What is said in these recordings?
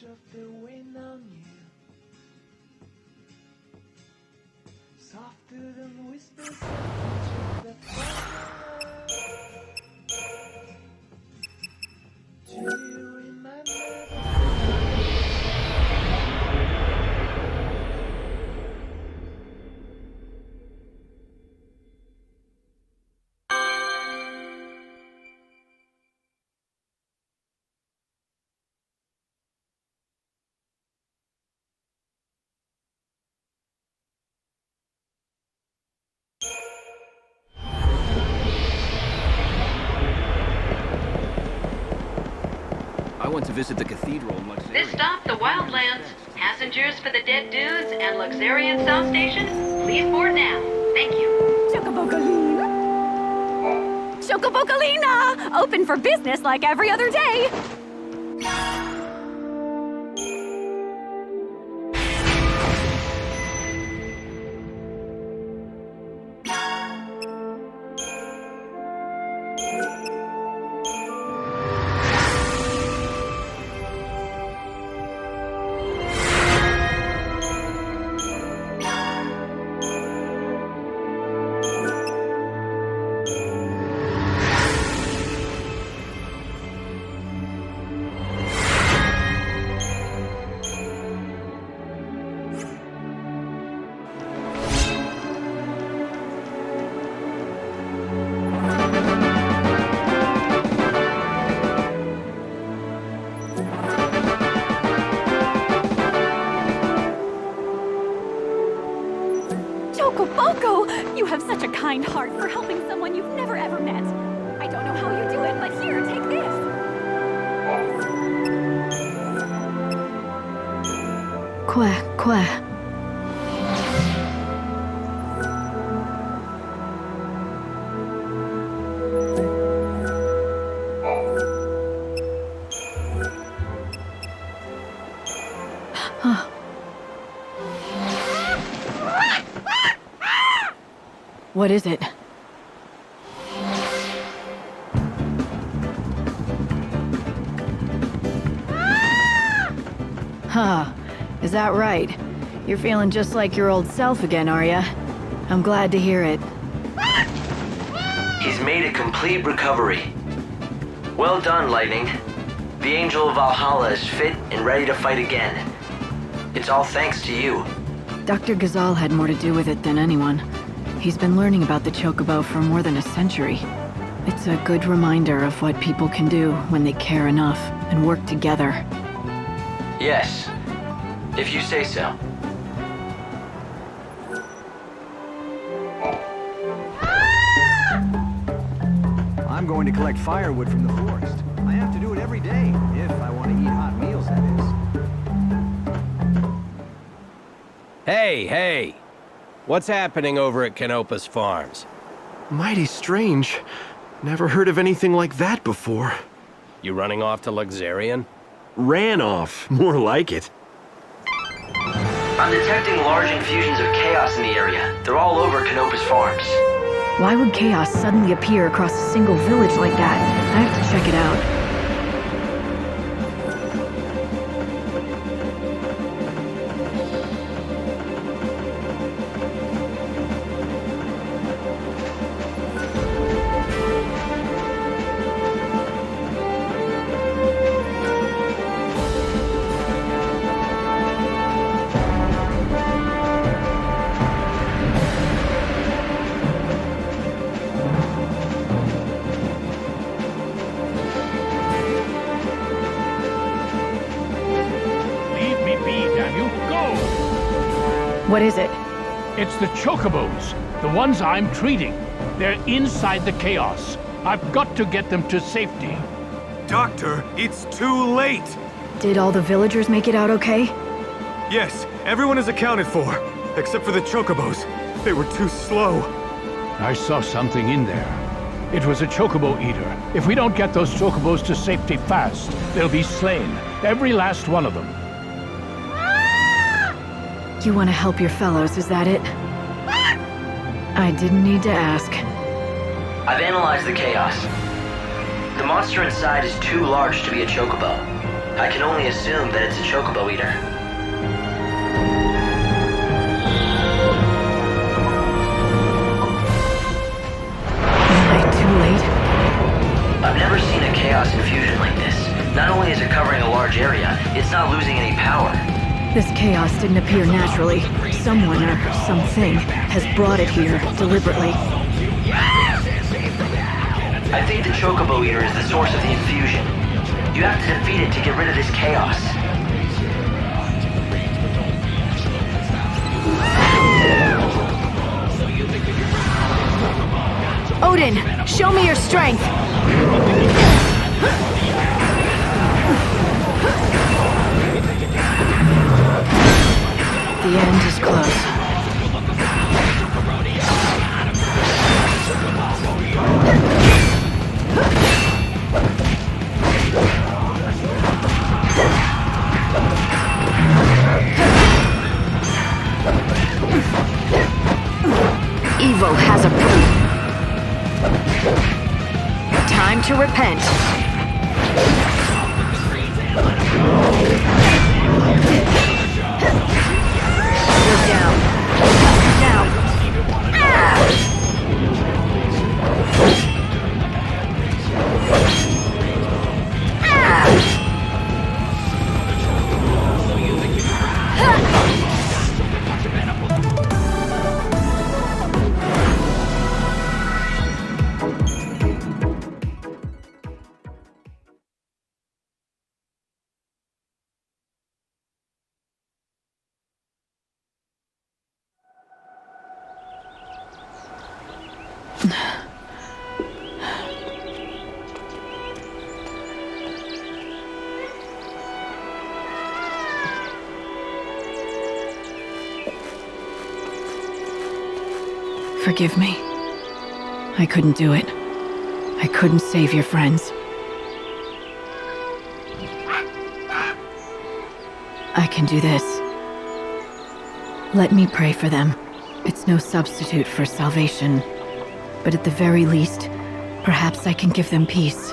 touch of the wind on you, softer than whispers of the thunder. Do you remember I want to visit the cathedral in Luxurian. This stop, the Wildlands. Passengers for the Dead Dudes and Luxurian South Station, please board now. Thank you. Chocobocolina! Chocobocolina! Open for business like every other day! Chocoboco! You have such a kind heart for helping someone you've never ever met. I don't know how you do it, but here, take this. Quoi. What is it? Huh. Is that right? You're feeling just like your old self again, are ya? I'm glad to hear it. He's made a complete recovery. Well done, Lightning. The Angel of Valhalla is fit and ready to fight again. It's all thanks to you. Dr. Ghazal had more to do with it than anyone. He's been learning about the Chocobo for more than a century. It's a good reminder of what people can do when they care enough and work together. Yes, if you say so. I'm going to collect firewood from the forest. I have to do it every day, if I want to eat hot meals, that is. Hey! What's happening over at Canopus Farms? Mighty strange. Never heard of anything like that before. You running off to Luxurian? Ran off, more like it. I'm detecting large infusions of chaos in the area. They're all over Canopus Farms. Why would chaos suddenly appear across a single village like that? I have to check it out. What is it? It's the Chocobos, the ones I'm treating. They're inside the chaos. I've got to get them to safety. Doctor, it's too late! Did all the villagers make it out okay? Yes, everyone is accounted for, except for the Chocobos. They were too slow. I saw something in there. It was a Chocobo eater. If we don't get those Chocobos to safety fast, they'll be slain. Every last one of them. You want to help your fellows, is that it? I didn't need to ask. I've analyzed the chaos. The monster inside is too large to be a chocobo. I can only assume that it's a chocobo eater. Am I too late? I've never seen a chaos infusion like this. Not only is it covering a large area, it's not losing any power. This chaos didn't appear naturally. Someone or something has brought it here deliberately. I think the chocobo eater is the source of the infusion. You have to defeat it to get rid of this chaos. Odin, show me your strength! The end is close. Evil has approved. Time to repent. You're down. Now. Forgive me. I couldn't do it. I couldn't save your friends. I can do this. Let me pray for them. It's no substitute for salvation. But at the very least, perhaps I can give them peace.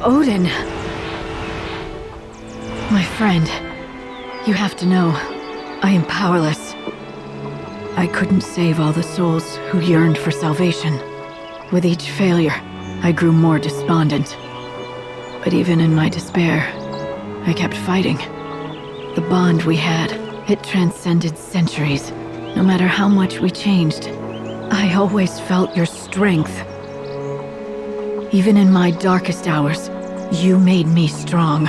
Odin! My friend, you have to know, I am powerless. I couldn't save all the souls who yearned for salvation. With each failure, I grew more despondent. But even in my despair, I kept fighting. The bond we had, it transcended centuries. No matter how much we changed, I always felt your strength. Even in my darkest hours, you made me strong.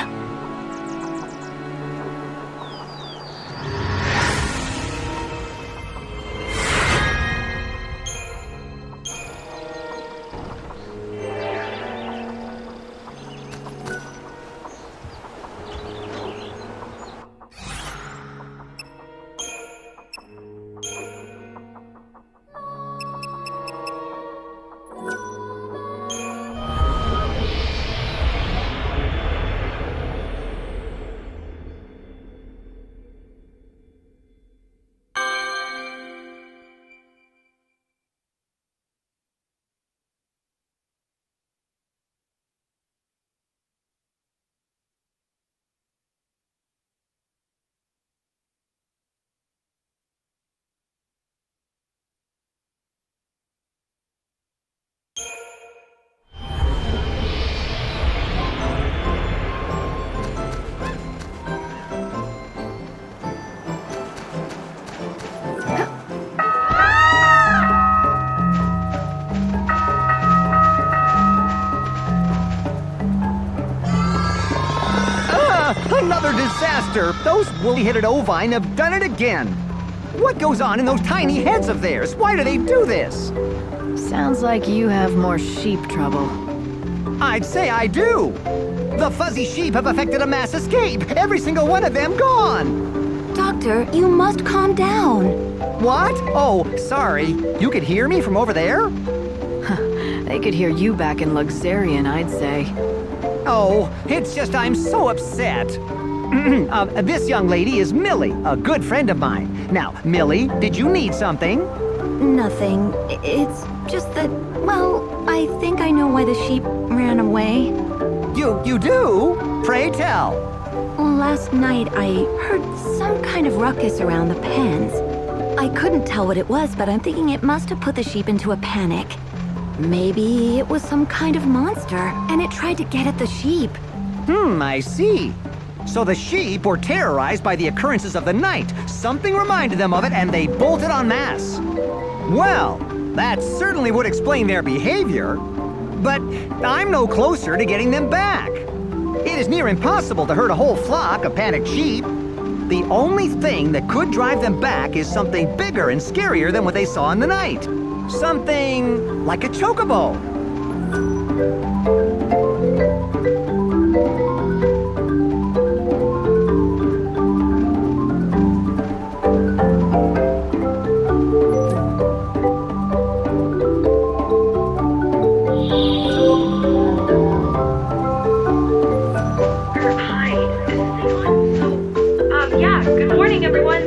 Another disaster! Those woolly-headed ovine have done it again! What goes on in those tiny heads of theirs? Why do they do this? Sounds like you have more sheep trouble. I'd say I do! The fuzzy sheep have effected a mass escape! Every single one of them gone! Doctor, you must calm down. What? Oh, sorry. You could hear me from over there? They could hear you back in Luxarian, I'd say. Oh, it's just I'm so upset. This young lady is Millie, a good friend of mine. Now, Millie, did you need something? Nothing. It's just that, well, I think I know why the sheep ran away. You do? Pray tell. Last night, I heard some kind of ruckus around the pens. I couldn't tell what it was, but I'm thinking it must have put the sheep into a panic. Maybe it was some kind of monster, and it tried to get at the sheep. I see. So the sheep were terrorized by the occurrences of the night. Something reminded them of it, and they bolted en masse. Well, that certainly would explain their behavior. But I'm no closer to getting them back. It is near impossible to herd a whole flock of panicked sheep. The only thing that could drive them back is something bigger and scarier than what they saw in the night. Something like a chocobo. Hi, this is Leon. So, yeah, good morning, everyone.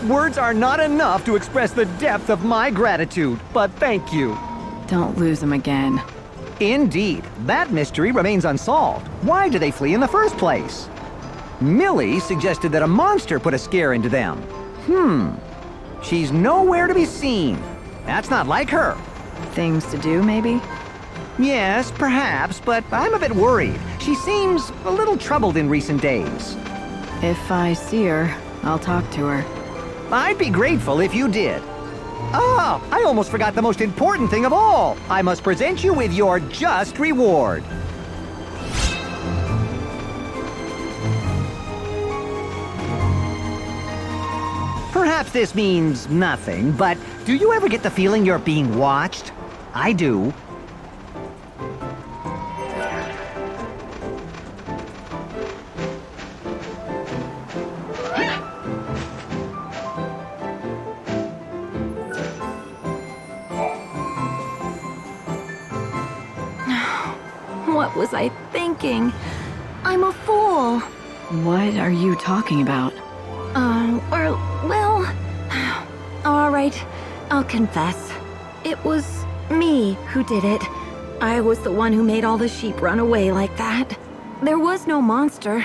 Words are not enough to express the depth of my gratitude, but thank you. Don't lose him again. Indeed, that mystery remains unsolved. Why did they flee in the first place? Millie suggested that a monster put a scare into them. She's nowhere to be seen. That's not like her. Things to do, maybe? Yes, perhaps, but I'm a bit worried. She seems a little troubled in recent days. If I see her, I'll talk to her. I'd be grateful if you did. Ah, I almost forgot the most important thing of all. I must present you with your just reward. Perhaps this means nothing, but do you ever get the feeling you're being watched? I do. What was I thinking? I'm a fool. What are you talking about? Well... All right, I'll confess. It was me who did it. I was the one who made all the sheep run away like that. There was no monster.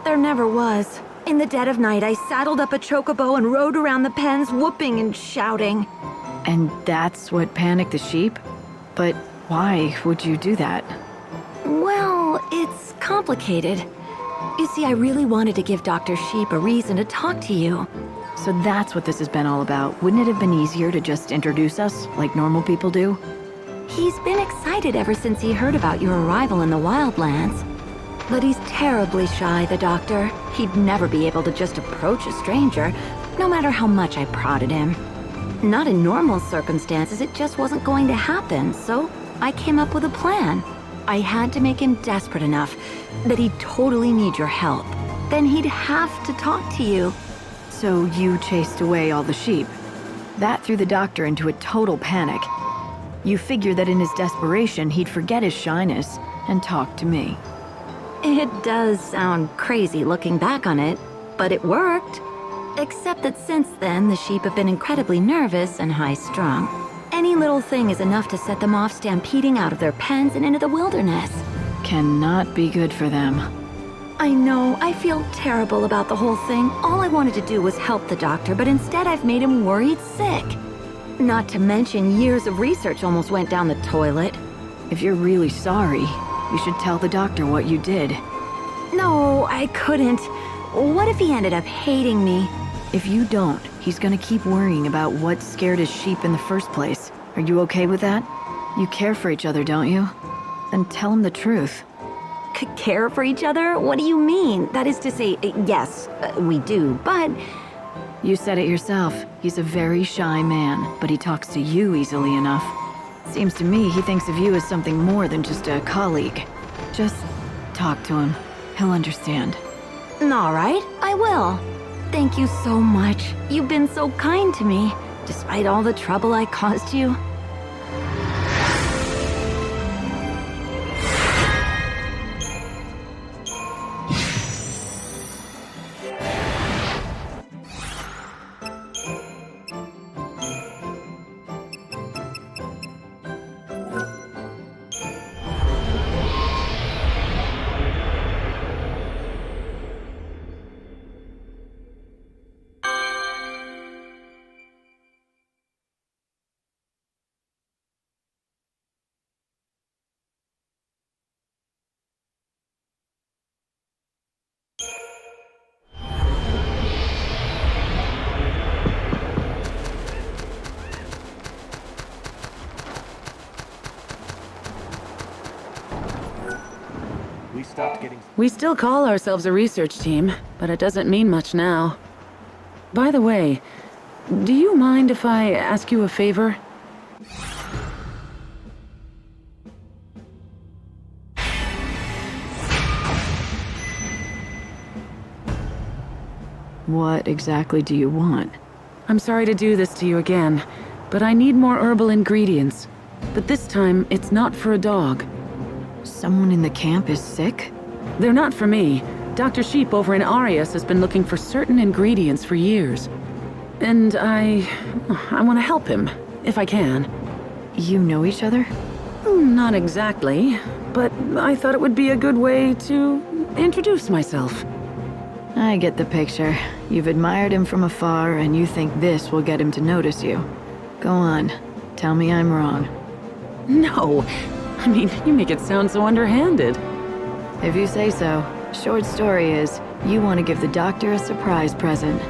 There never was. In the dead of night, I saddled up a chocobo and rode around the pens, whooping and shouting. And that's what panicked the sheep? But why would you do that? Well, it's complicated. You see, I really wanted to give Dr. Sheep a reason to talk to you. So that's what this has been all about. Wouldn't it have been easier to just introduce us, like normal people do? He's been excited ever since he heard about your arrival in the Wildlands. But he's terribly shy, the doctor. He'd never be able to just approach a stranger, no matter how much I prodded him. Not in normal circumstances, it just wasn't going to happen, so I came up with a plan. I had to make him desperate enough that he'd totally need your help. Then he'd have to talk to you. So you chased away all the sheep. That threw the doctor into a total panic. You figured that in his desperation, he'd forget his shyness and talk to me. It does sound crazy looking back on it, but it worked. Except that since then, the sheep have been incredibly nervous and high-strung. Any little thing is enough to set them off stampeding out of their pens and into the wilderness. Cannot be good for them. I know, I feel terrible about the whole thing. All I wanted to do was help the doctor, but instead I've made him worried sick. Not to mention years of research almost went down the toilet. If you're really sorry, you should tell the doctor what you did. No, I couldn't. What if he ended up hating me? If you don't, he's gonna keep worrying about what scared his sheep in the first place. Are you okay with that? You care for each other, don't you? Then tell him the truth. Care for each other? What do you mean? That is to say, yes, we do, but... You said it yourself. He's a very shy man, but he talks to you easily enough. Seems to me he thinks of you as something more than just a colleague. Just talk to him. He'll understand. All right, I will. Thank you so much. You've been so kind to me, despite all the trouble I caused you. We still call ourselves a research team, but it doesn't mean much now. By the way, do you mind if I ask you a favor? What exactly do you want? I'm sorry to do this to you again, but I need more herbal ingredients. But this time, it's not for a dog. Someone in the camp is sick? They're not for me. Dr. Sheep over in Arias has been looking for certain ingredients for years. And I want to help him, if I can. You know each other? Not exactly, but I thought it would be a good way to introduce myself. I get the picture. You've admired him from afar, and you think this will get him to notice you. Go on. Tell me I'm wrong. No. I mean, you make it sound so underhanded. If you say so. Short story is, you want to give the doctor a surprise present.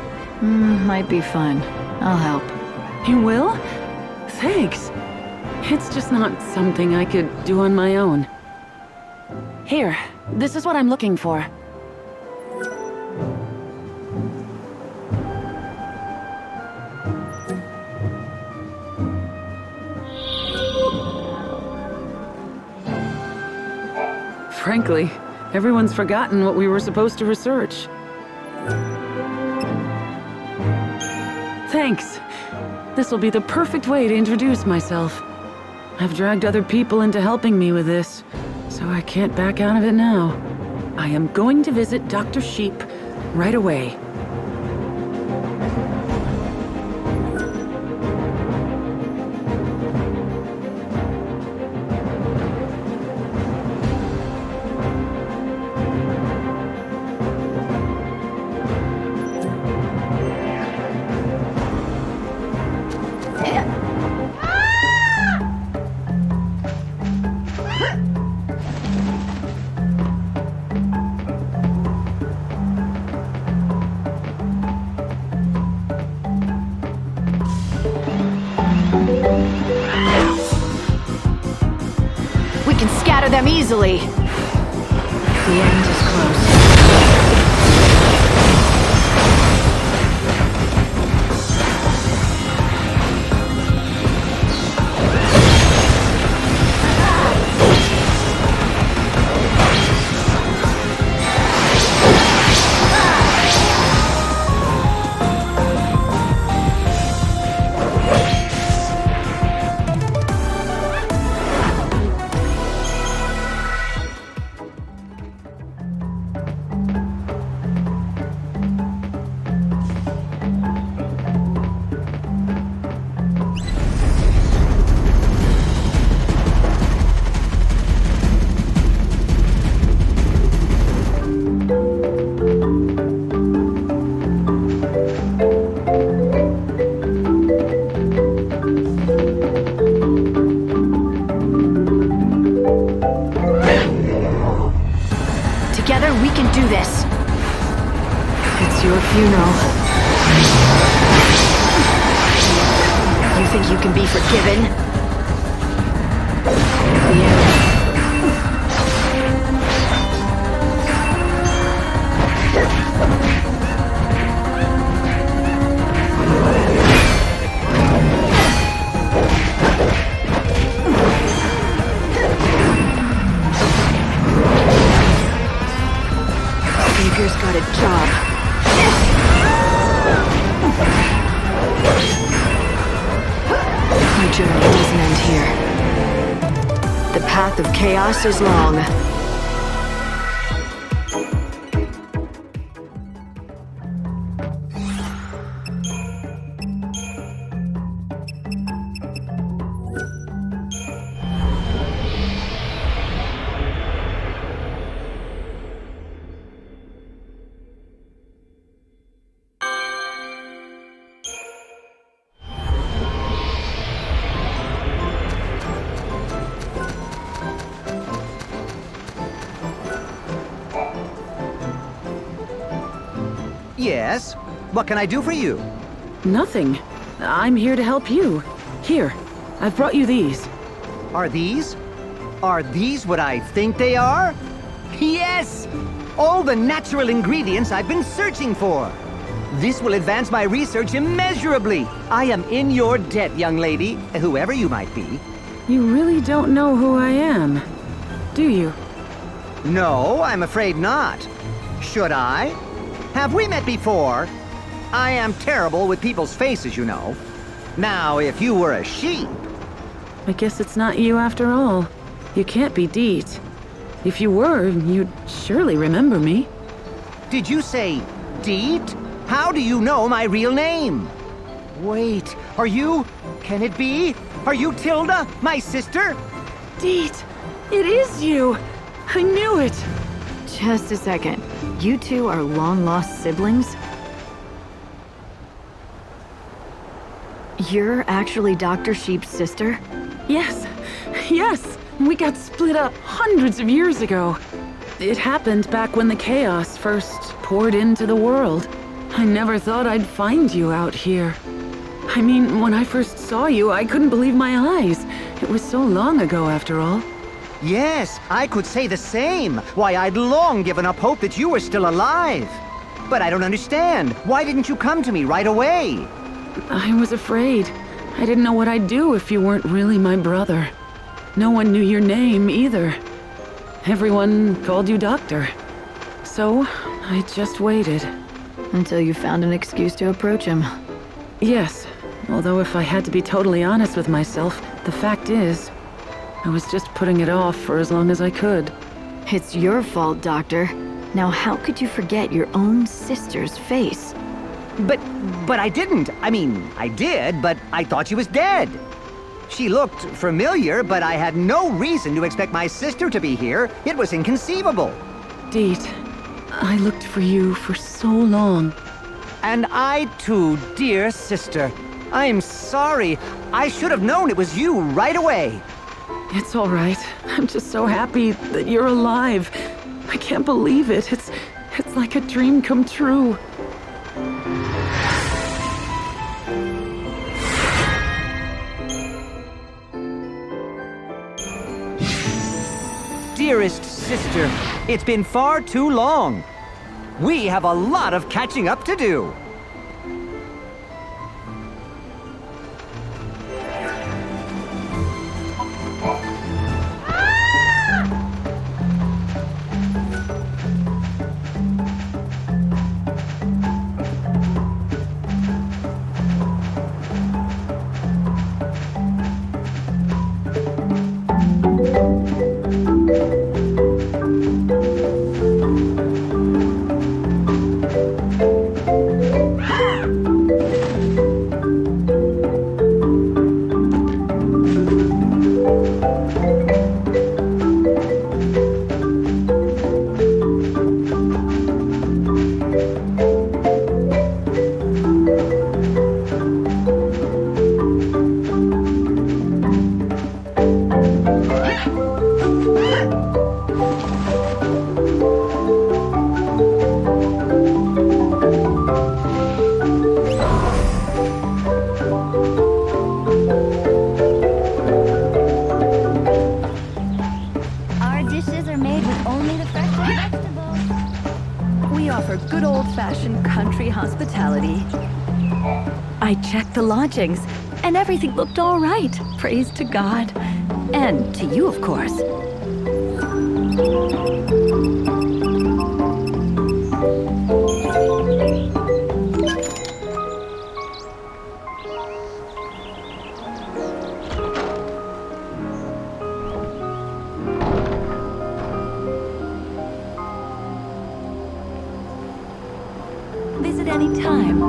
Might be fun. I'll help. You will? Thanks. It's just not something I could do on my own. Here, this is what I'm looking for. Frankly, everyone's forgotten what we were supposed to research. Thanks. This will be the perfect way to introduce myself. I've dragged other people into helping me with this, so I can't back out of it now. I am going to visit Dr. Sheep right away. them easily. The end is close. Together, we can do this. It's your funeral. You think you can be forgiven? The end. Savior's got a job. Our journey doesn't end here. The path of chaos is long. Yes? What can I do for you? Nothing. I'm here to help you. Here, I've brought you these. Are these what I think they are? Yes! All the natural ingredients I've been searching for. This will advance my research immeasurably. I am in your debt, young lady, whoever you might be. You really don't know who I am, do you? No, I'm afraid not. Should I? Have we met before? I am terrible with people's faces, you know. Now, if you were a sheep... I guess it's not you after all. You can't be Deet. If you were, you'd surely remember me. Did you say Deet? How do you know my real name? Wait, are you... Can it be? Are you Tilda, my sister? Deet! It is you! I knew it! Just a second. You two are long-lost siblings? You're actually Dr. Sheep's sister? Yes, yes! We got split up hundreds of years ago. It happened back when the chaos first poured into the world. I never thought I'd find you out here. I mean, when I first saw you, I couldn't believe my eyes. It was so long ago, after all. Yes, I could say the same. Why, I'd long given up hope that you were still alive. But I don't understand. Why didn't you come to me right away? I was afraid. I didn't know what I'd do if you weren't really my brother. No one knew your name, either. Everyone called you Doctor. So, I just waited. Until you found an excuse to approach him. Yes, although if I had to be totally honest with myself, the fact is, I was just putting it off for as long as I could. It's your fault, Doctor. Now how could you forget your own sister's face? But I didn't. I mean, I did, but I thought she was dead. She looked familiar, but I had no reason to expect my sister to be here. It was inconceivable. Deet, I looked for you for so long. And I too, dear sister. I'm sorry. I should have known it was you right away. It's all right. I'm just so happy that you're alive. I can't believe it. It's like a dream come true. dearest sister, it's been far too long. We have a lot of catching up to do. Our dishes are made with only the freshest vegetables. We offer good old-fashioned country hospitality. I checked the lodgings, and everything looked all right. Praise to God. And to you, of course. Visit any time.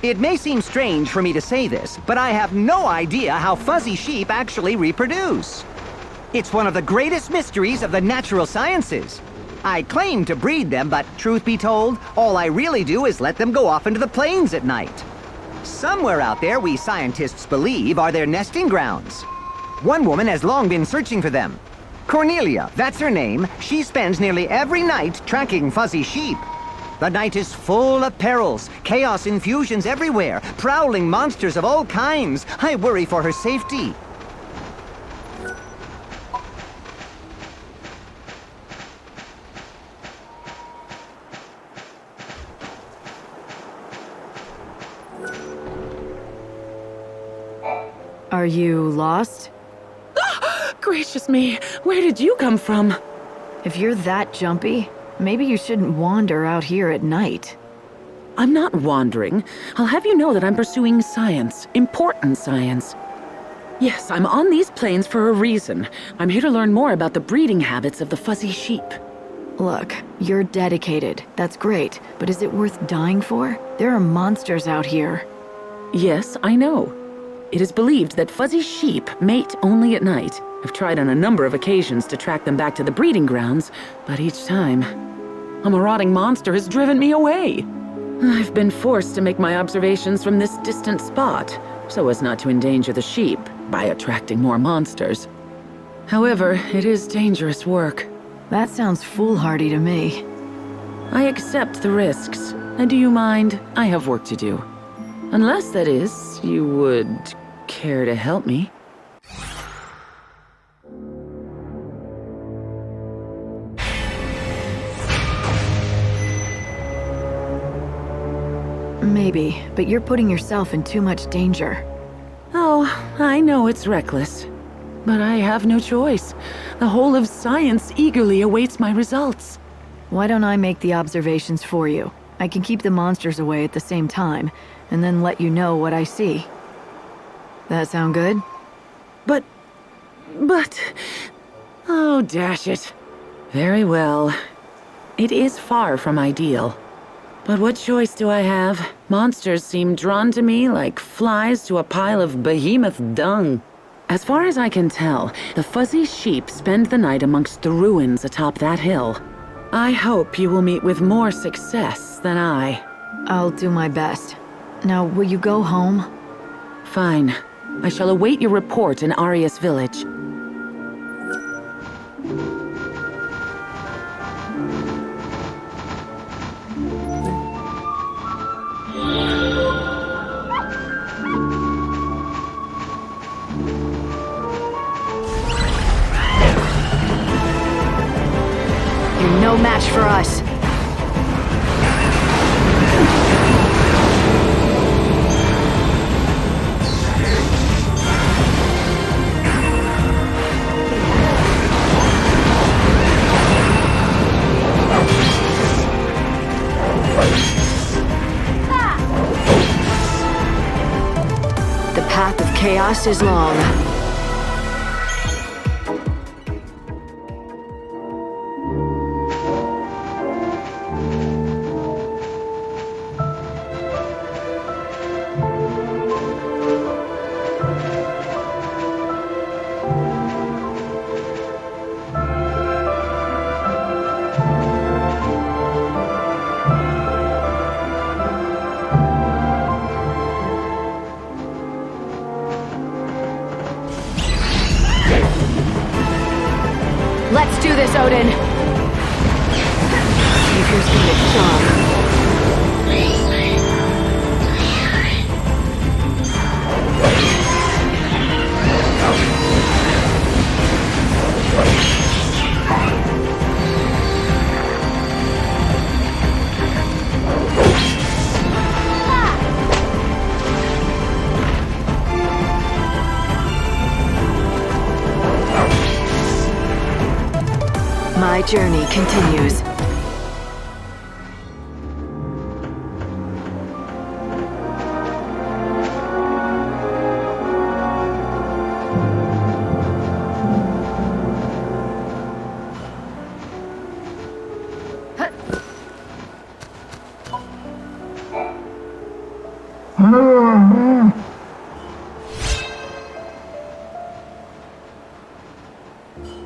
It may seem strange for me to say this, but I have no idea how fuzzy sheep actually reproduce. It's one of the greatest mysteries of the natural sciences. I claim to breed them, but truth be told, all I really do is let them go off into the plains at night. Somewhere out there, we scientists believe, are their nesting grounds. One woman has long been searching for them. Cornelia, that's her name. She spends nearly every night tracking fuzzy sheep. The night is full of perils, chaos infusions everywhere, prowling monsters of all kinds. I worry for her safety. Are you lost? Gracious me, where did you come from? If you're that jumpy, maybe you shouldn't wander out here at night. I'm not wandering. I'll have you know that I'm pursuing science, important science. Yes, I'm on these plains for a reason. I'm here to learn more about the breeding habits of the fuzzy sheep. Look, you're dedicated. That's great. But is it worth dying for? There are monsters out here. Yes, I know. It is believed that fuzzy sheep mate only at night. I've tried on a number of occasions to track them back to the breeding grounds, but each time, a marauding monster has driven me away. I've been forced to make my observations from this distant spot, so as not to endanger the sheep by attracting more monsters. However, it is dangerous work. That sounds foolhardy to me. I accept the risks. And do you mind? I have work to do. Unless, that is, you would care to help me. Maybe, but you're putting yourself in too much danger. Oh, I know it's reckless. But I have no choice. The whole of science eagerly awaits my results. Why don't I make the observations for you? I can keep the monsters away at the same time, and then let you know what I see. That sound good? But... Oh, dash it. Very well. It is far from ideal. But what choice do I have? Monsters seem drawn to me like flies to a pile of behemoth dung. As far as I can tell, the fuzzy sheep spend the night amongst the ruins atop that hill. I hope you will meet with more success than I. I'll do my best. Now, will you go home? Fine. I shall await your report in Arius Village. You're no match for us. The path of chaos is long. Let's do this, Odin! Savior's did its job. My journey continues.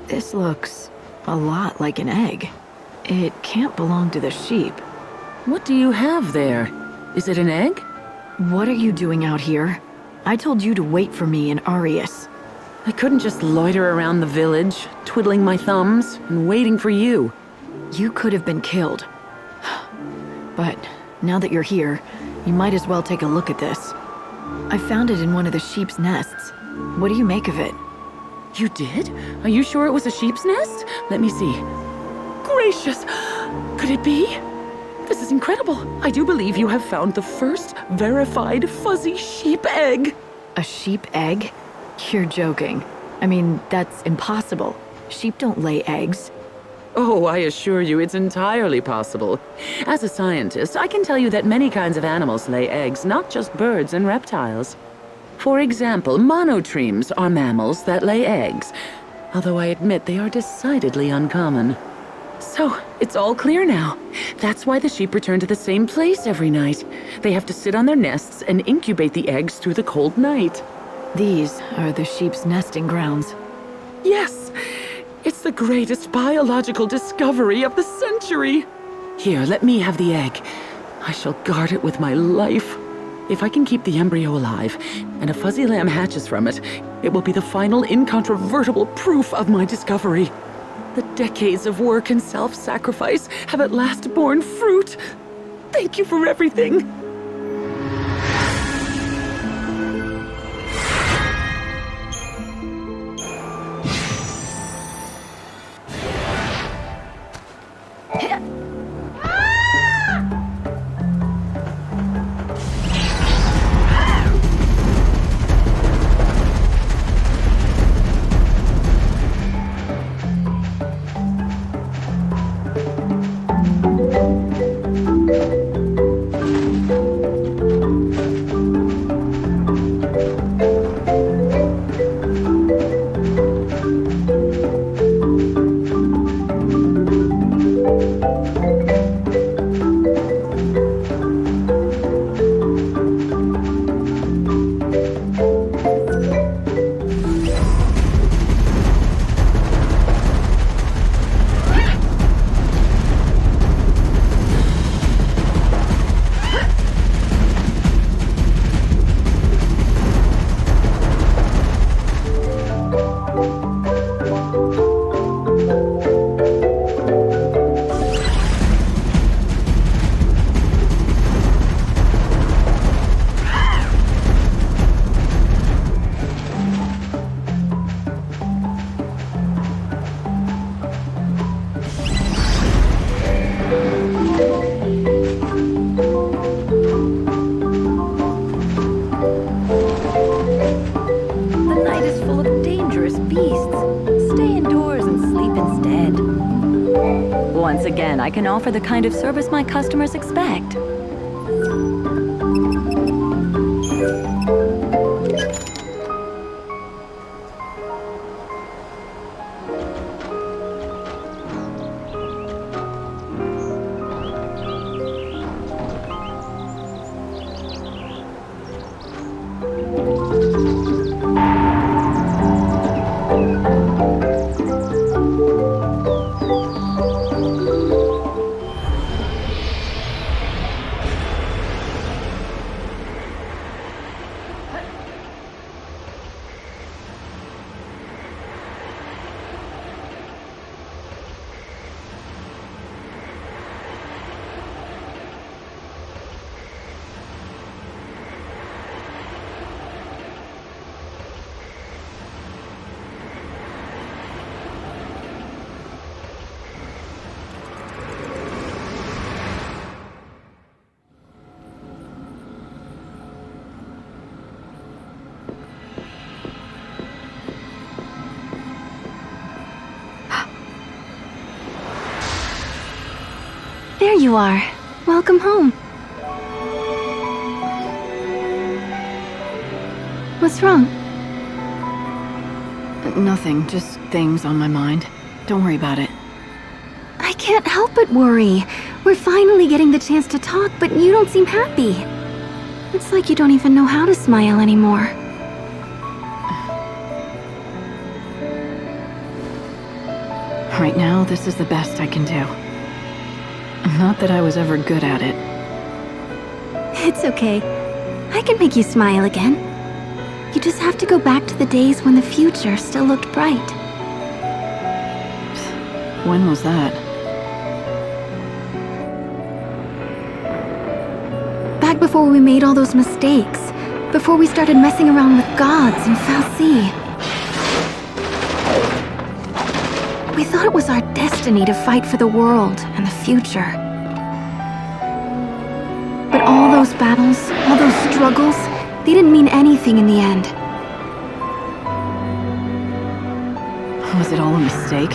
This looks a lot like an egg. It can't belong to the sheep. What do you have there? Is it an egg? What are you doing out here? I told you to wait for me in Arius. I couldn't just loiter around the village, twiddling my thumbs and waiting for you. You could have been killed. But now that you're here, you might as well take a look at this. I found it in one of the sheep's nests. What do you make of it? You did? Are you sure it was a sheep's nest? Let me see. Gracious! Could it be? This is incredible. I do believe you have found the first verified fuzzy sheep egg. A sheep egg? You're joking. I mean, that's impossible. Sheep don't lay eggs. Oh, I assure you it's entirely possible. As a scientist, I can tell you that many kinds of animals lay eggs, not just birds and reptiles. For example, monotremes are mammals that lay eggs, although I admit they are decidedly uncommon. So, it's all clear now. That's why the sheep return to the same place every night. They have to sit on their nests and incubate the eggs through the cold night. These are the sheep's nesting grounds. Yes! It's the greatest biological discovery of the century! Here, let me have the egg. I shall guard it with my life. If I can keep the embryo alive, and a fuzzy lamb hatches from it, it will be the final incontrovertible proof of my discovery. The decades of work and self-sacrifice have at last borne fruit. Thank you for everything. Once again, I can offer the kind of service my customers expect. There you are. Welcome home. What's wrong? Nothing, just things on my mind. Don't worry about it. I can't help but worry. We're finally getting the chance to talk, but you don't seem happy. It's like you don't even know how to smile anymore. Right now, this is the best I can do. Not that I was ever good at it. It's okay. I can make you smile again. You just have to go back to the days when the future still looked bright. When was that? Back before we made all those mistakes. Before we started messing around with gods and Fantasy. We thought it was our destiny to fight for the world and the future. But all those battles, all those struggles, they didn't mean anything in the end. Was it all a mistake?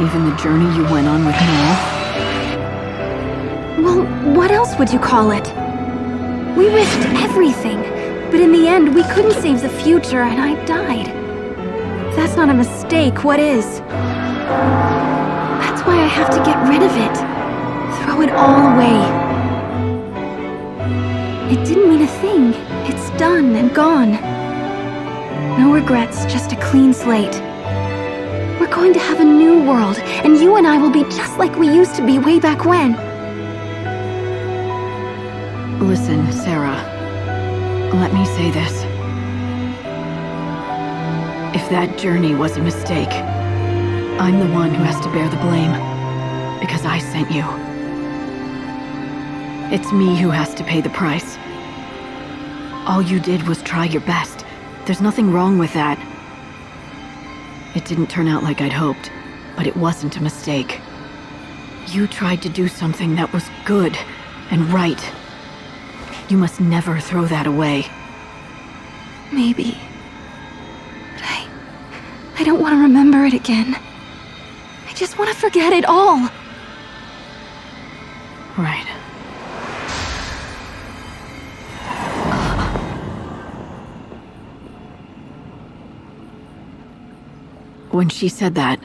Even the journey you went on with Noel? Well, what else would you call it? We risked everything, but in the end, we couldn't save the future and I died. If that's not a mistake, what is? That's why I have to get rid of it. Throw it all away. It didn't mean a thing. It's done and gone. No regrets, just a clean slate. We're going to have a new world, and you and I will be just like we used to be way back when. Listen, Sarah. Let me say this. If that journey was a mistake, I'm the one who has to bear the blame. Because I sent you. It's me who has to pay the price. All you did was try your best. There's nothing wrong with that. It didn't turn out like I'd hoped, but it wasn't a mistake. You tried to do something that was good and right. You must never throw that away. Maybe. But I don't want to remember it again. I just want to forget it all. Right. When she said that,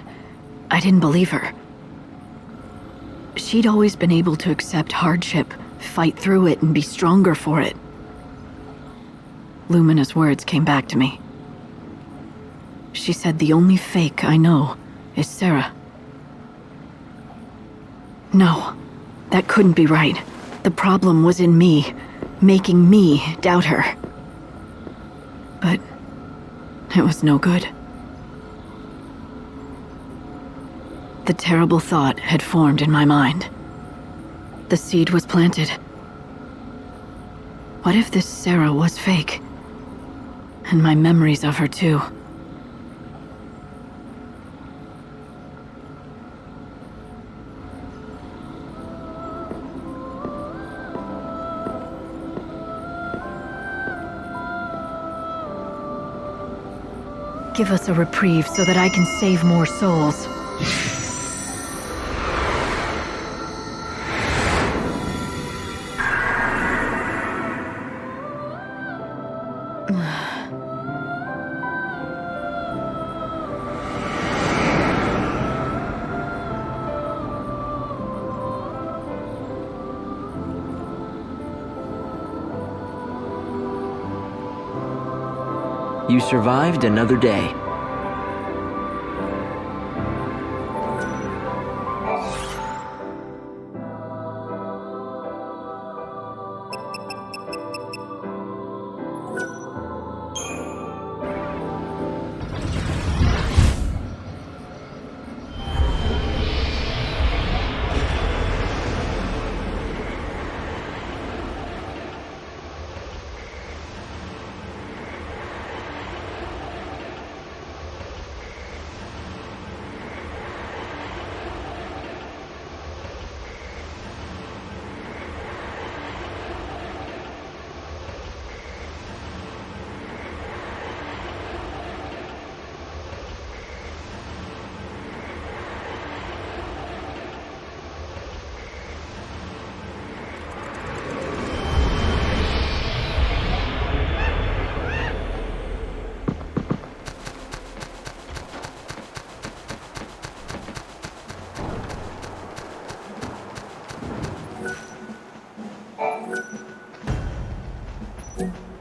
I didn't believe her. She'd always been able to accept hardship, fight through it, and be stronger for it. Lumina's words came back to me. She said the only fake I know is Sarah. No, that couldn't be right. The problem was in me, making me doubt her. But it was no good. The terrible thought had formed in my mind. The seed was planted. What if this Sarah was fake? And my memories of her too. Give us a reprieve so that I can save more souls. You survived another day.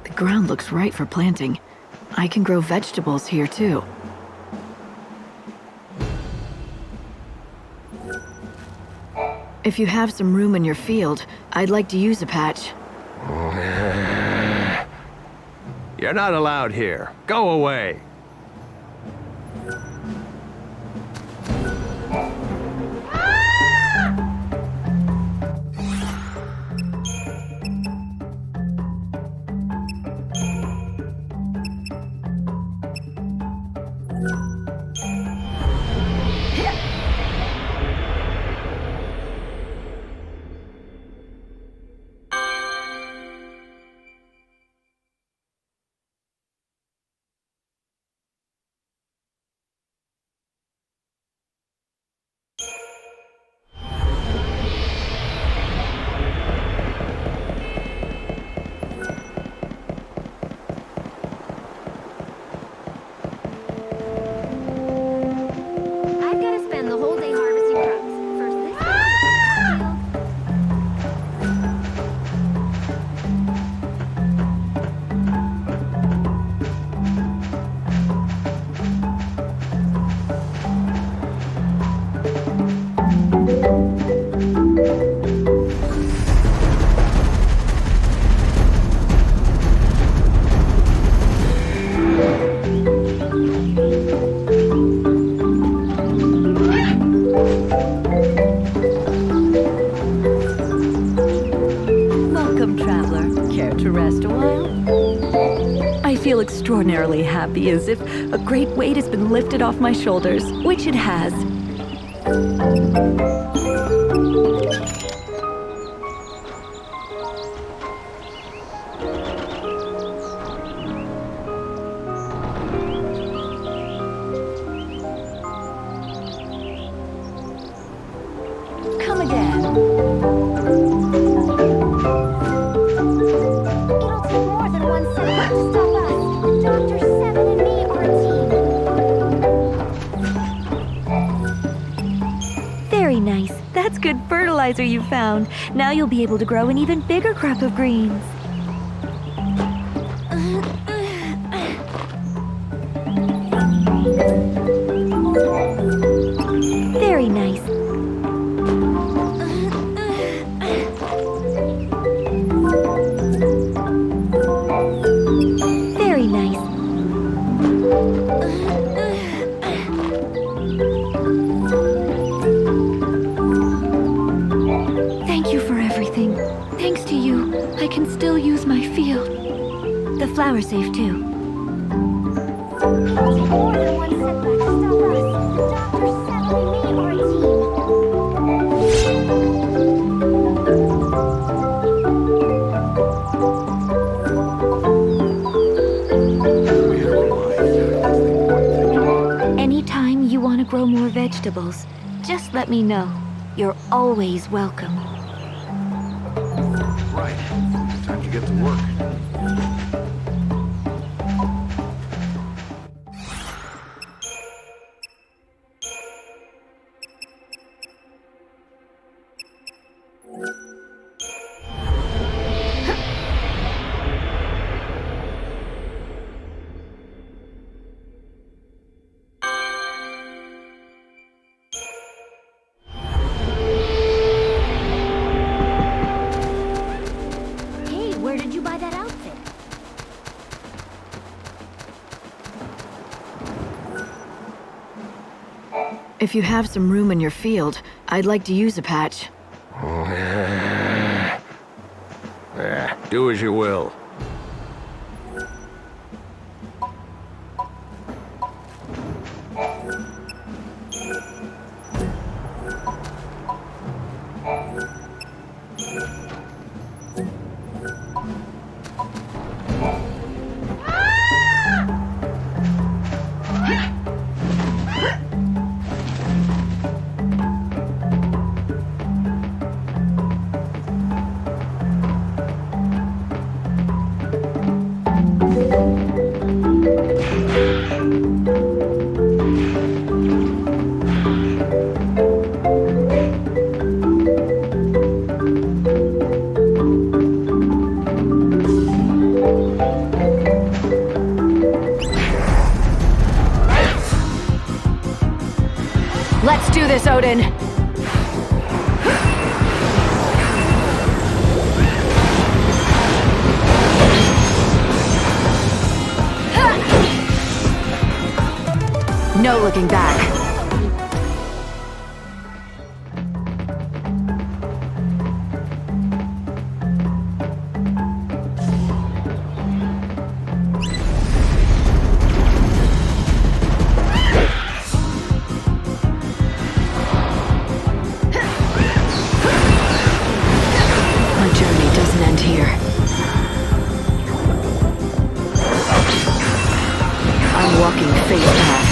The ground looks right for planting. I can grow vegetables here too. If you have some room in your field, I'd like to use a patch. You're not allowed here. Go away. Extraordinarily happy, as if a great weight has been lifted off my shoulders, which it has. Come again. It'll take more than 1 second to stop us. Dr. 7 and me are a team. Very nice. That's good fertilizer you found. Now you'll be able to grow an even bigger crop of greens. Very nice. Very nice. Thank you for everything. Thanks to you, I can still use my field. The flower's safe too. It'll take more than 1 setback to stop us. Dr. 7 and me are a team. Anytime you want to grow more vegetables, just let me know. You're always welcome. Right. Time to get to work. If you have some room in your field, I'd like to use a patch. Do as you will. Let's do this, Odin! No looking back. Our journey doesn't end here. I'm walking face path.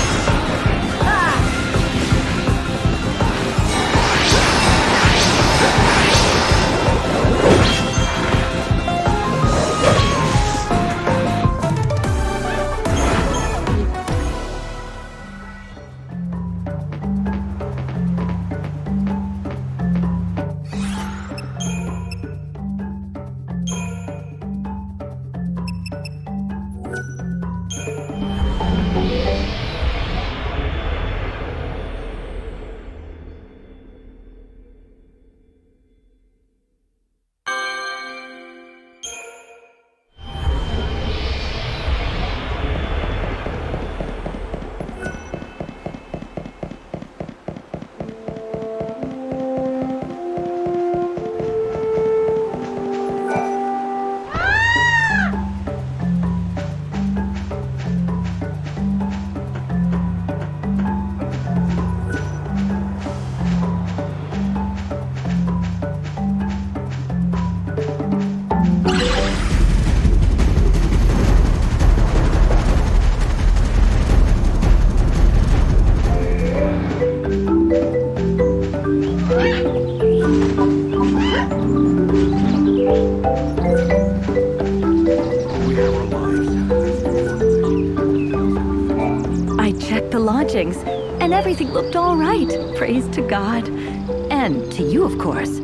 And everything looked all right. Praise to God. And to you, of course.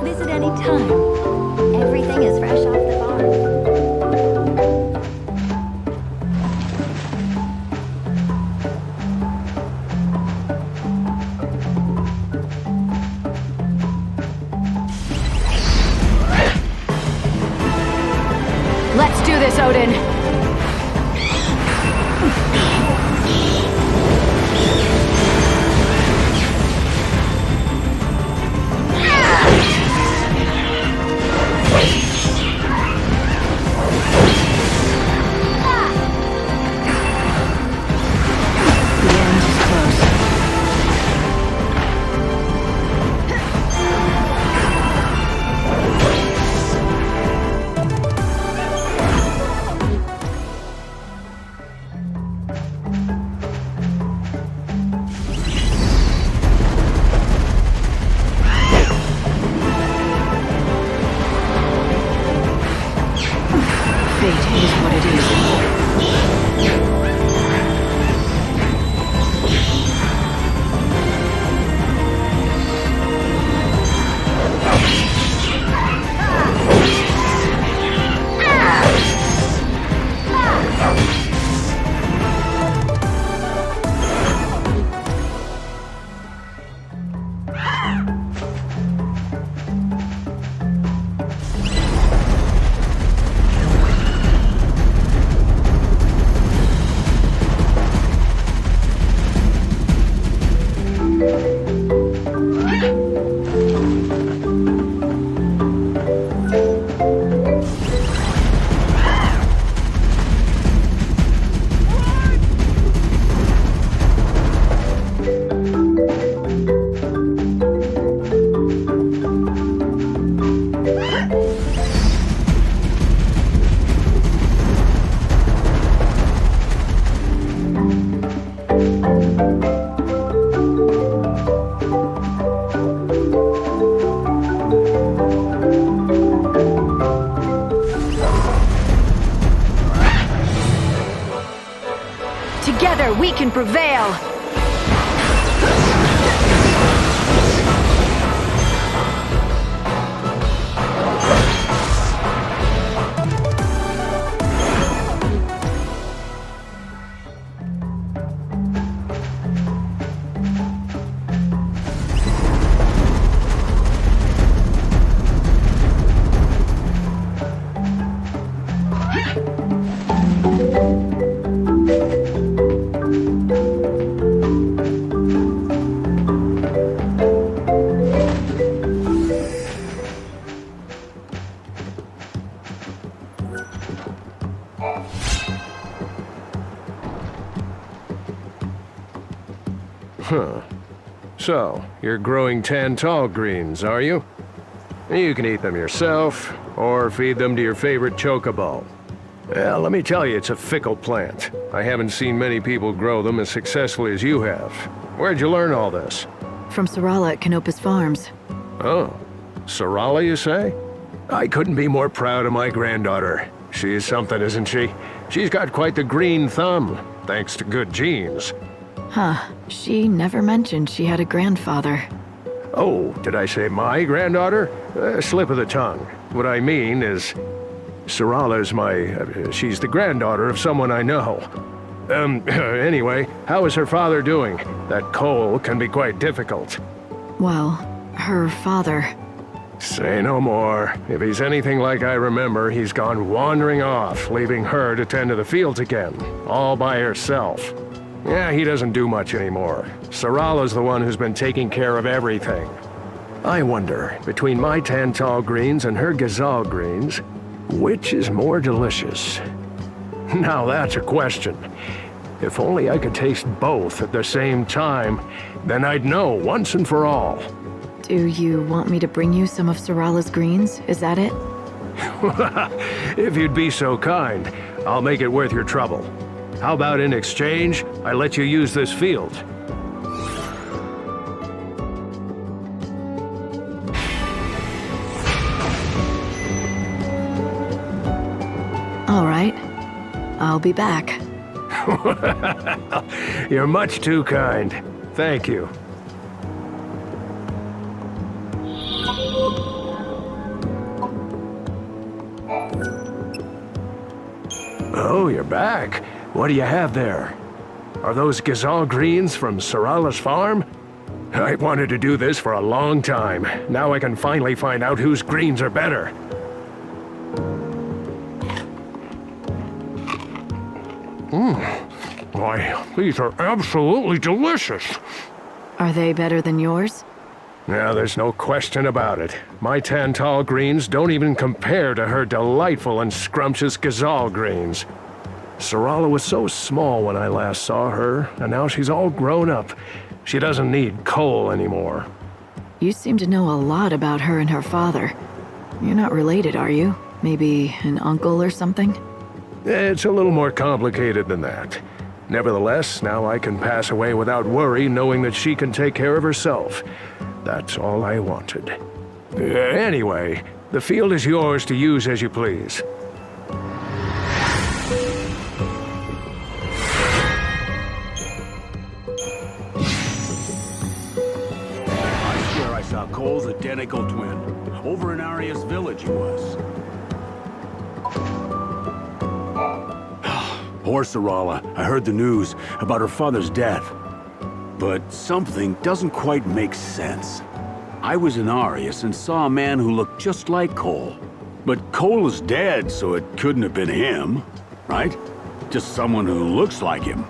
Visit any time. Everything is fresh off the farm. Let's do this, Odin! Together, we can prevail! Huh. So, you're growing Tantal greens, are you? You can eat them yourself, or feed them to your favorite chocobo. Well, let me tell you, it's a fickle plant. I haven't seen many people grow them as successfully as you have. Where'd you learn all this? From Sarala at Canopus Farms. Oh, Sarala, you say? I couldn't be more proud of my granddaughter. She's something, isn't she? She's got quite the green thumb, thanks to good genes. Huh. She never mentioned she had a grandfather. Oh, did I say my granddaughter? Slip of the tongue. What I mean is, Sarala's she's the granddaughter of someone I know. Anyway, how is her father doing? That Cole can be quite difficult. Well, her father... Say no more. If he's anything like I remember, he's gone wandering off, leaving her to tend to the fields again, all by herself. Yeah, he doesn't do much anymore. Sarala's the one who's been taking care of everything. I wonder, between my Tantal greens and her Gazal greens, which is more delicious? Now that's a question. If only I could taste both at the same time, then I'd know once and for all. Do you want me to bring you some of Sarala's greens? Is that it? If you'd be so kind, I'll make it worth your trouble. How about in exchange, I let you use this field? All right. I'll be back. You're much too kind. Thank you. Oh, you're back. What do you have there? Are those Gazal greens from Sarala's farm? I wanted to do this for a long time. Now I can finally find out whose greens are better. Why, these are absolutely delicious. Are they better than yours? Yeah, there's no question about it. My Tantal greens don't even compare to her delightful and scrumptious Gazal greens. Sarala was so small when I last saw her, and now she's all grown up. She doesn't need Cole anymore. You seem to know a lot about her and her father. You're not related, are you? Maybe an uncle or something? It's a little more complicated than that. Nevertheless, now I can pass away without worry, knowing that she can take care of herself. That's all I wanted. Anyway, the field is yours to use as you please. I swear I saw Cole's identical twin. Over in Arias Village he was. Poor Sarala. I heard the news about her father's death. But something doesn't quite make sense. I was in Arias and saw a man who looked just like Cole. But Cole is dead, so it couldn't have been him, right? Just someone who looks like him.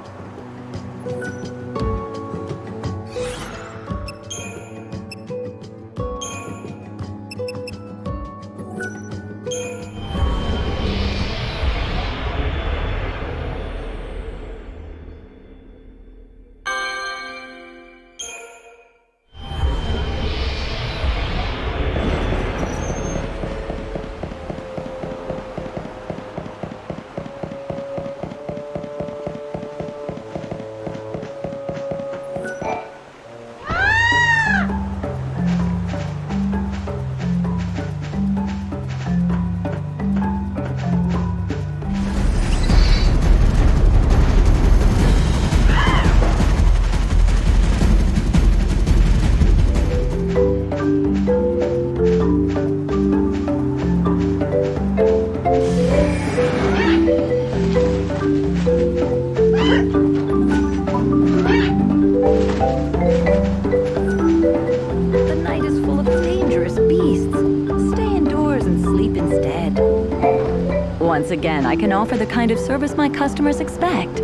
once again I can offer the kind of service my customers expect.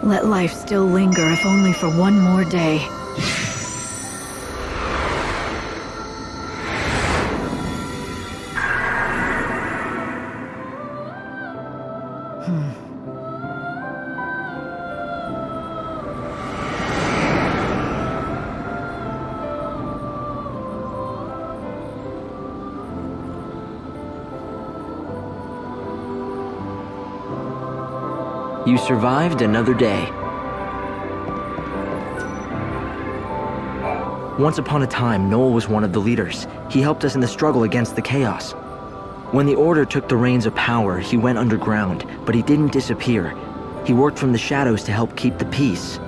Let life still linger, if only for one more day. You survived another day. Once upon a time, Noel was one of the leaders. He helped us in the struggle against the chaos. When the Order took the reins of power, he went underground, but he didn't disappear. He worked from the shadows to help keep the peace.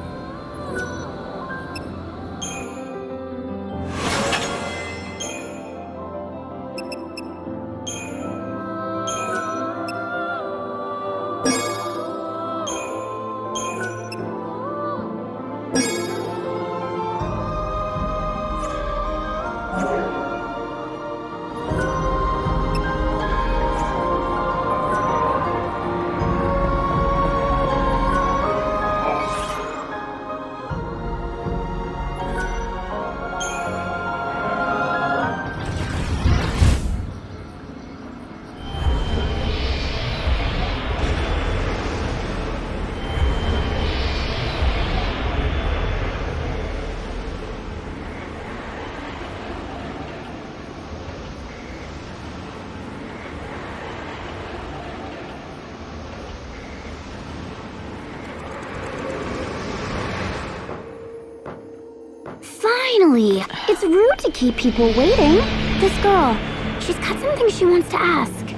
Finally! It's rude to keep people waiting. This girl, she's got something she wants to ask.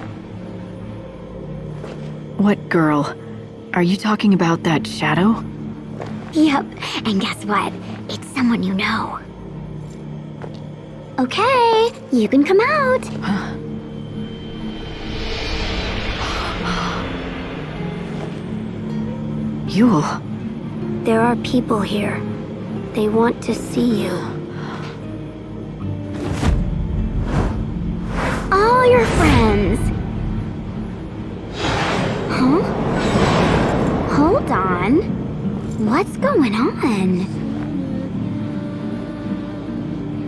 What girl? Are you talking about that shadow? Yep, and guess what? It's someone you know. Okay, you can come out. Yule. There are people here. They want to see you. All your friends. Huh? Hold on. What's going on?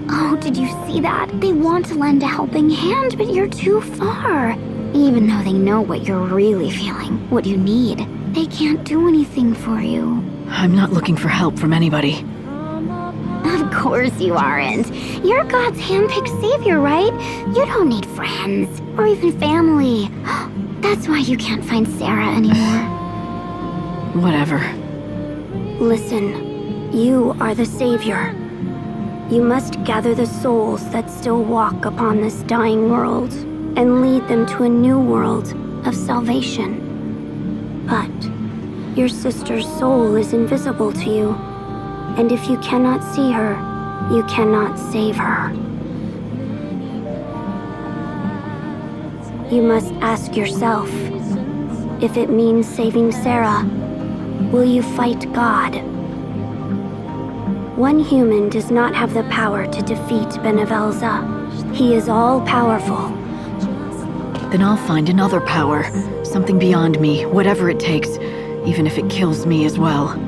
Oh, did you see that? They want to lend a helping hand, but you're too far. Even though they know what you're really feeling, what you need, they can't do anything for you. I'm not looking for help from anybody. Of course you aren't. You're God's handpicked savior, right? You don't need friends, or even family. That's why you can't find Sarah anymore. Whatever. Listen, you are the savior. You must gather the souls that still walk upon this dying world and lead them to a new world of salvation. But your sister's soul is invisible to you, and if you cannot see her, you cannot save her. You must ask yourself, if it means saving Sarah, will you fight God? One human does not have the power to defeat Benevelza. He is all-powerful. Then I'll find another power. Something beyond me, whatever it takes, even if it kills me as well.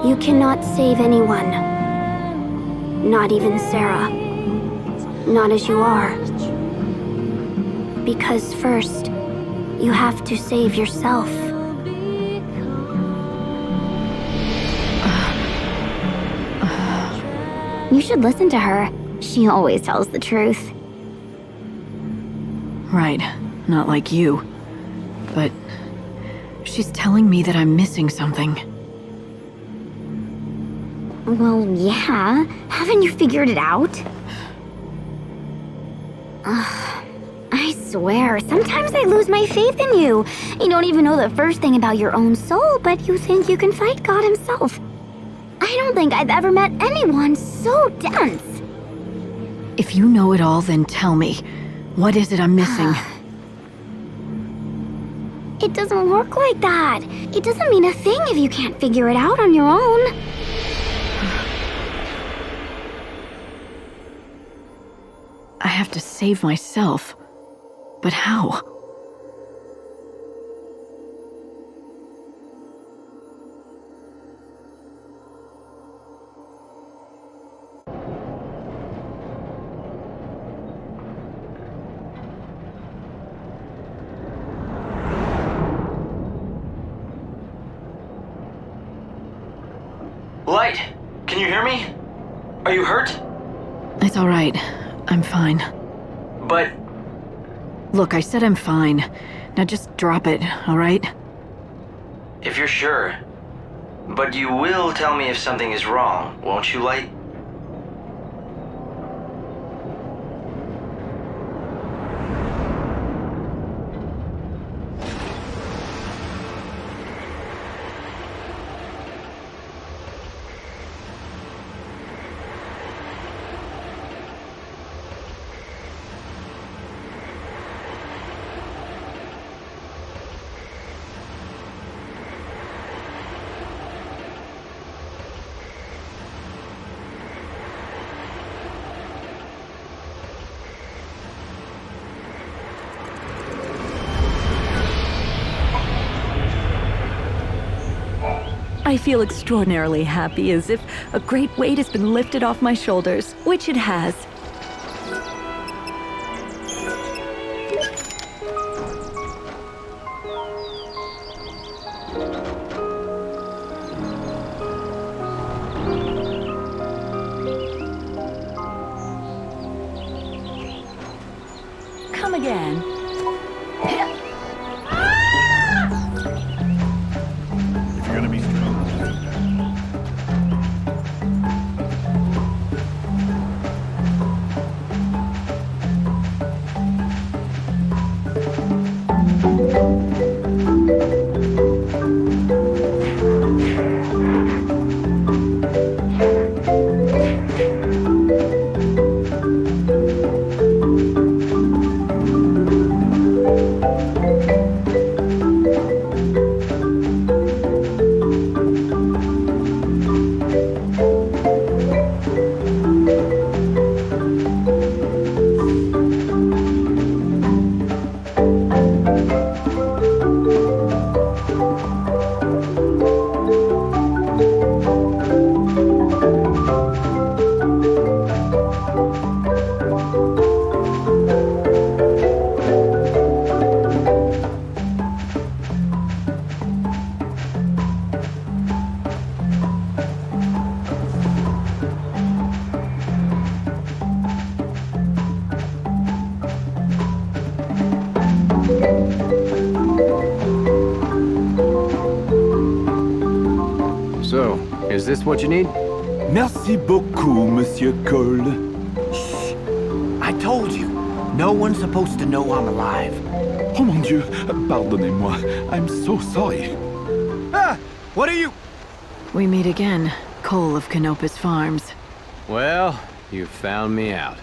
You cannot save anyone. Not even Sarah. Not as you are. Because first, you have to save yourself. You should listen to her. She always tells the truth. Right, not like you. But she's telling me that I'm missing something. Well, yeah. Haven't you figured it out? I swear, sometimes I lose my faith in you. You don't even know the first thing about your own soul, but you think you can fight God himself. I don't think I've ever met anyone so dense. If you know it all, then tell me. What is it I'm missing? It doesn't work like that. It doesn't mean a thing if you can't figure it out on your own. I have to save myself. But how? Light! Can you hear me? Are you hurt? It's all right. I'm fine. But... Look, I said I'm fine. Now just drop it, all right? If you're sure. But you will tell me if something is wrong, won't you, Light? I feel extraordinarily happy, as if a great weight has been lifted off my shoulders, which it has. Come again. If you're gonna be strong. So, is this what you need? Merci beaucoup, Monsieur Cole. Shh. I told you, no one's supposed to know I'm alive. Oh mon Dieu, pardonnez-moi. I'm so sorry. Ah! What are you... We meet again, Cole of Canopus Farms. Well, you found me out.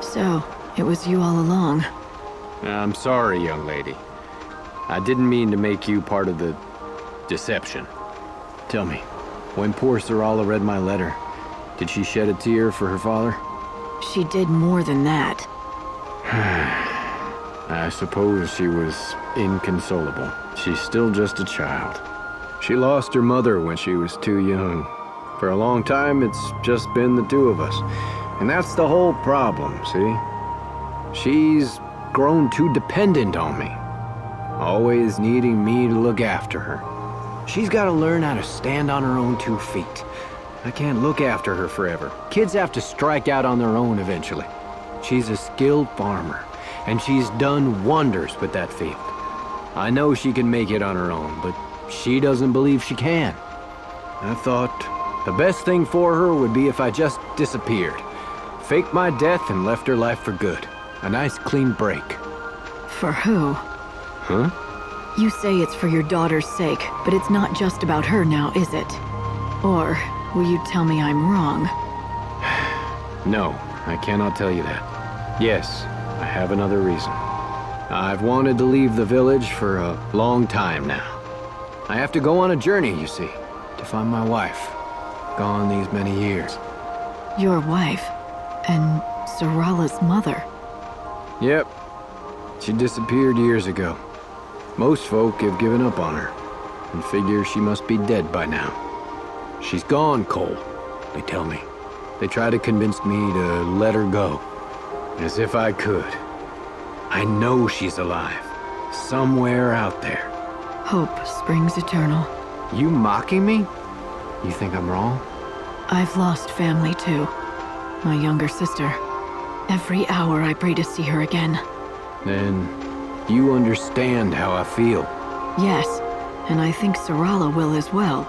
So, it was you all along. I'm sorry, young lady. I didn't mean to make you part of the deception. Tell me, when poor Sarala read my letter, did she shed a tear for her father? She did more than that. I suppose she was inconsolable. She's still just a child. She lost her mother when she was too young. For a long time, it's just been the two of us. And that's the whole problem, see? She's grown too dependent on me. Always needing me to look after her. She's got to learn how to stand on her own 2 feet. I can't look after her forever. Kids have to strike out on their own eventually. She's a skilled farmer, and she's done wonders with that field. I know she can make it on her own, but she doesn't believe she can. I thought the best thing for her would be if I just disappeared. Faked my death and left her life for good. A nice clean break. For who? Huh? You say it's for your daughter's sake, but it's not just about her now, is it? Or will you tell me I'm wrong? No, I cannot tell you that. Yes, I have another reason. I've wanted to leave the village for a long time now. I have to go on a journey, you see, to find my wife. Gone these many years. Your wife? And Sarala's mother? Yep. She disappeared years ago. Most folk have given up on her, and figure she must be dead by now. She's gone, Cole, they tell me. They try to convince me to let her go. As if I could. I know she's alive. Somewhere out there. Hope springs eternal. You mocking me? You think I'm wrong? I've lost family too. My younger sister. Every hour I pray to see her again. Then you understand how I feel. Yes, and I think Sarala will as well.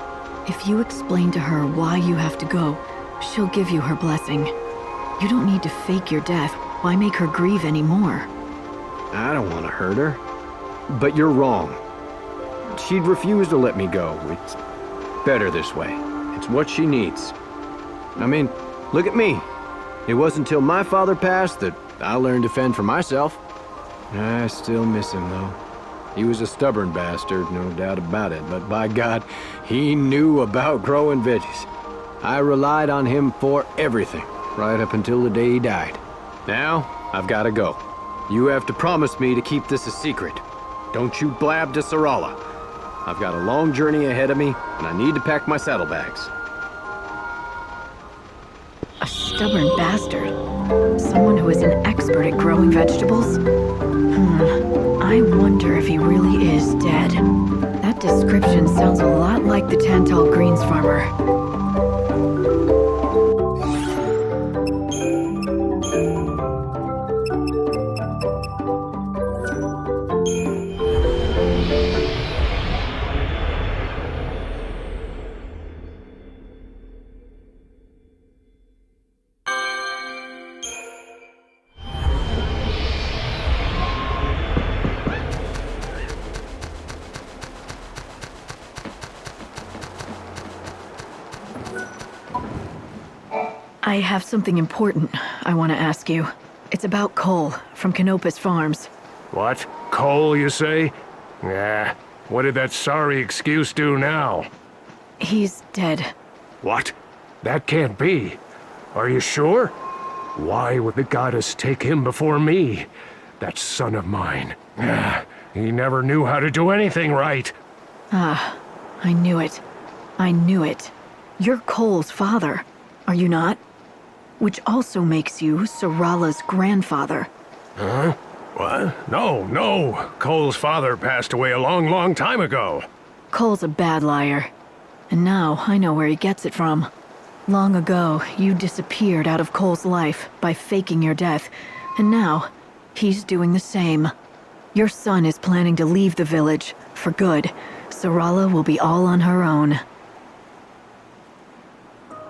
If you explain to her why you have to go, she'll give you her blessing. You don't need to fake your death. Why make her grieve anymore? I don't want to hurt her. But you're wrong. She'd refuse to let me go. It's better this way. It's what she needs. I mean, look at me. It wasn't until my father passed that I learned to fend for myself. I still miss him, though. He was a stubborn bastard, no doubt about it, but by God, he knew about growing veggies. I relied on him for everything, right up until the day he died. Now, I've got to go. You have to promise me to keep this a secret. Don't you blab to Sarala. I've got a long journey ahead of me, and I need to pack my saddlebags. A stubborn bastard? Someone who is an expert at growing vegetables? I wonder if he really is dead. That description sounds a lot like the Tantal Greens farmer. I have something important I want to ask you. It's about Cole from Canopus Farms. What? Cole, you say? Nah. What did that sorry excuse do now? He's dead. What? That can't be. Are you sure? Why would the goddess take him before me? That son of mine. He never knew how to do anything right. Ah, I knew it. I knew it. You're Cole's father, are you not? Which also makes you Sarala's grandfather. Huh? What? No. Cole's father passed away a long, long time ago. Cole's a bad liar. And now I know where he gets it from. Long ago, you disappeared out of Cole's life by faking your death. And now, he's doing the same. Your son is planning to leave the village, for good. Sarala will be all on her own.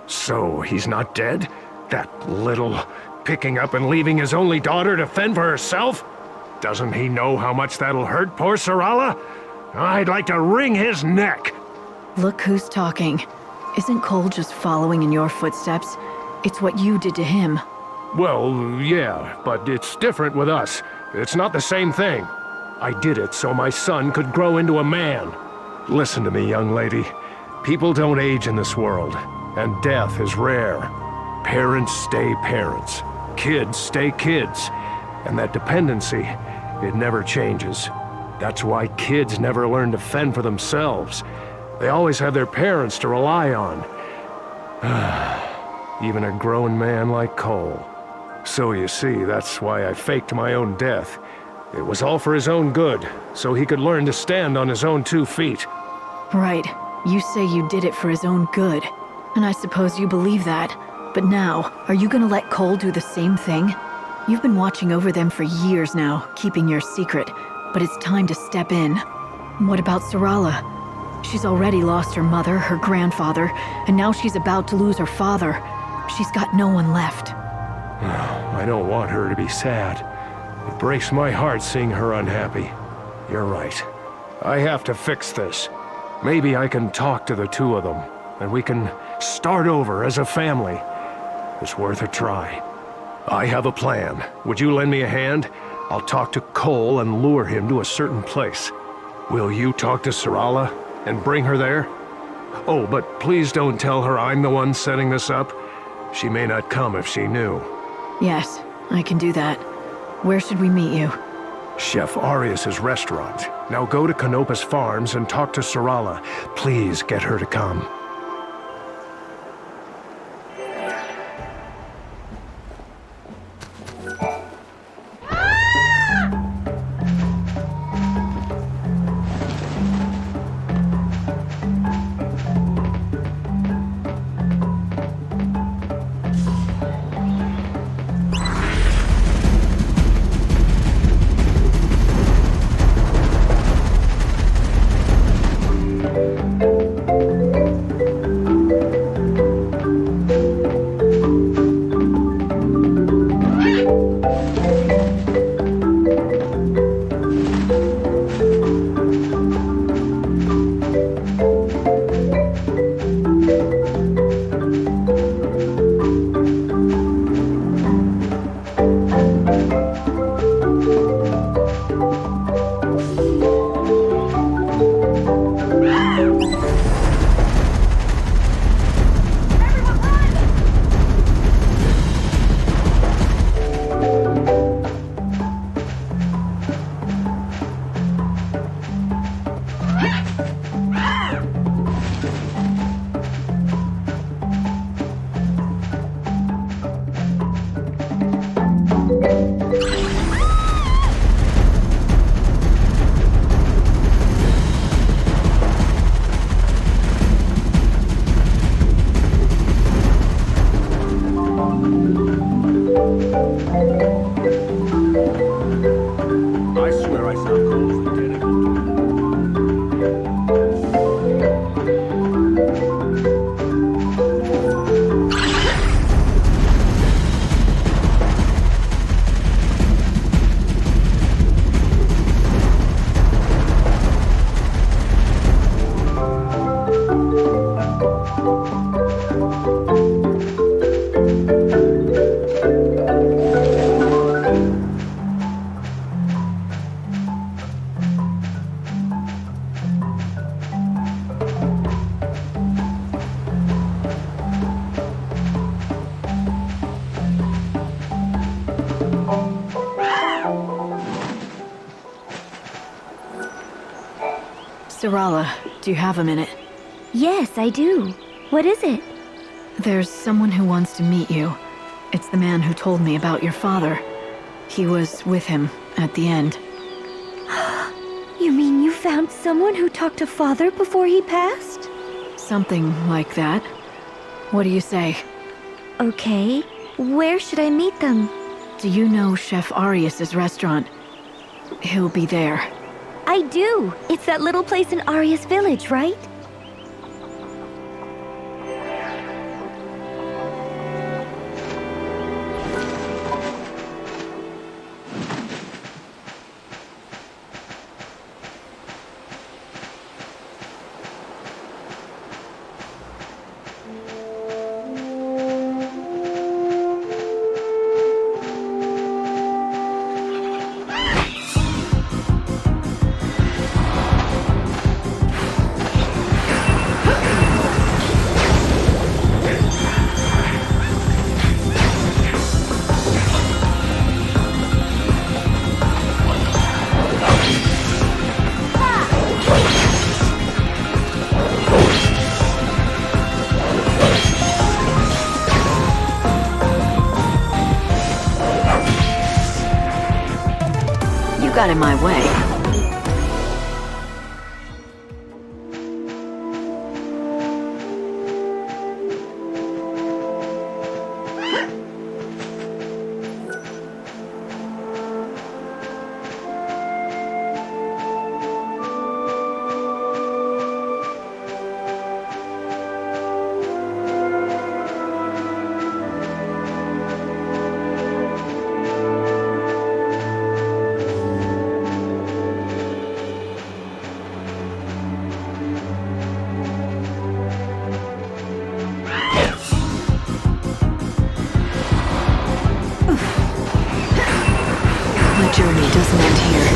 So, he's not dead? That little... picking up and leaving his only daughter to fend for herself? Doesn't he know how much that'll hurt poor Sarala? I'd like to wring his neck. Look who's talking. Isn't Cole just following in your footsteps? It's what you did to him. Well, yeah, but it's different with us. It's not the same thing. I did it so my son could grow into a man. Listen to me, young lady. People don't age in this world, and death is rare. Parents stay parents. Kids stay kids. And that dependency, It never changes. That's why kids never learn to fend for themselves. They always have their parents to rely on. Even a grown man like Cole. So you see, that's why I faked my own death. It was all for his own good, so he could learn to stand on his own 2 feet. Right. You say you did it for his own good. And I suppose you believe that. But now, are you gonna let Cole do the same thing? You've been watching over them for years now, keeping your secret. But it's time to step in. What about Sarala? She's already lost her mother, her grandfather, and now she's about to lose her father. She's got no one left. I don't want her to be sad. It breaks my heart seeing her unhappy. You're right. I have to fix this. Maybe I can talk to the 2 of them, and we can start over as a family. It's worth a try. I have a plan. Would you lend me a hand? I'll talk to Cole and lure him to a certain place. Will you talk to Sarala and bring her there? Oh, but please don't tell her I'm the one setting this up. She may not come if she knew. Yes, I can do that. Where should we meet you? Chef Arias's restaurant. Now go to Canopus Farms and talk to Sarala. Please get her to come. Sarala, do you have a minute? Yes, I do. What is it? There's someone who wants to meet you. It's the man who told me about your father. He was with him at the end. You mean you found someone who talked to Father before he passed? Something like that. What do you say? Okay. Where should I meet them? Do you know Chef Arias's restaurant? He'll be there. I do. It's that little place in Arias Village, right? got in my way. My journey doesn't end here.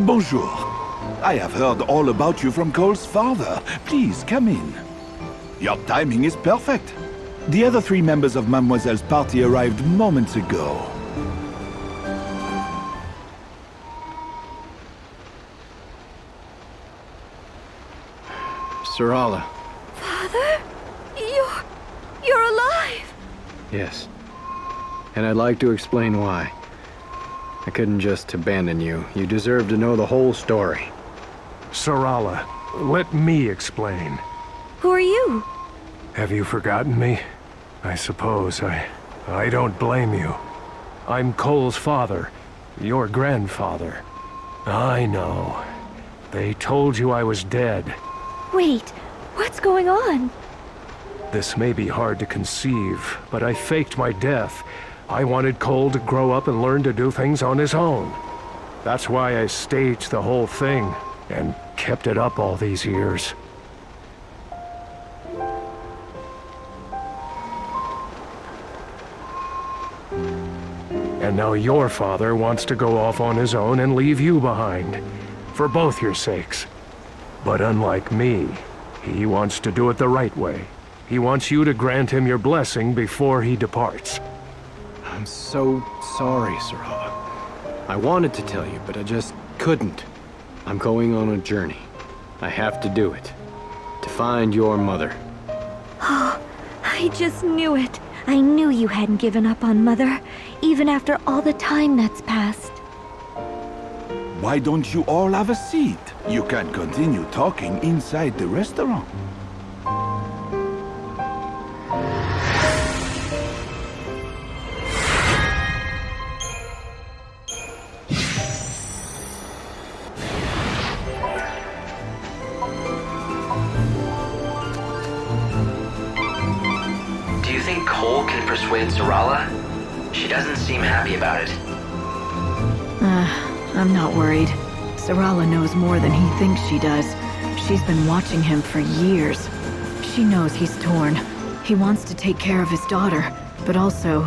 Bonjour. I have heard all about you from Cole's father. Please, come in. Your timing is perfect. The other 3 members of Mademoiselle's party arrived moments ago. Sarala. Father? You're alive! Yes. And I'd like to explain why. I couldn't just abandon you. You deserve to know the whole story. Sarala, let me explain. Who are you? Have you forgotten me? I suppose I don't blame you. I'm Cole's father, your grandfather. I know. They told you I was dead. Wait, what's going on? This may be hard to conceive, but I faked my death. I wanted Cole to grow up and learn to do things on his own. That's why I staged the whole thing, and kept it up all these years. And now your father wants to go off on his own and leave you behind, for both your sakes. But unlike me, he wants to do it the right way. He wants you to grant him your blessing before he departs. I'm so sorry, Sarala. I wanted to tell you, but I just couldn't. I'm going on a journey. I have to do it. To find your mother. Oh, I just knew it. I knew you hadn't given up on Mother, even after all the time that's passed. Why don't you all have a seat? You can continue talking inside the restaurant. Do you think Cole can persuade Sarala? She doesn't seem happy about it. I'm not worried. Sarala knows more than he thinks she does. She's been watching him for years. She knows he's torn. He wants to take care of his daughter, but also,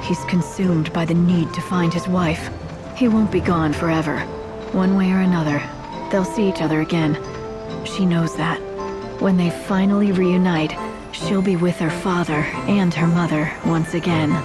he's consumed by the need to find his wife. He won't be gone forever. One way or another, they'll see each other again. She knows that. When they finally reunite, she'll be with her father and her mother once again.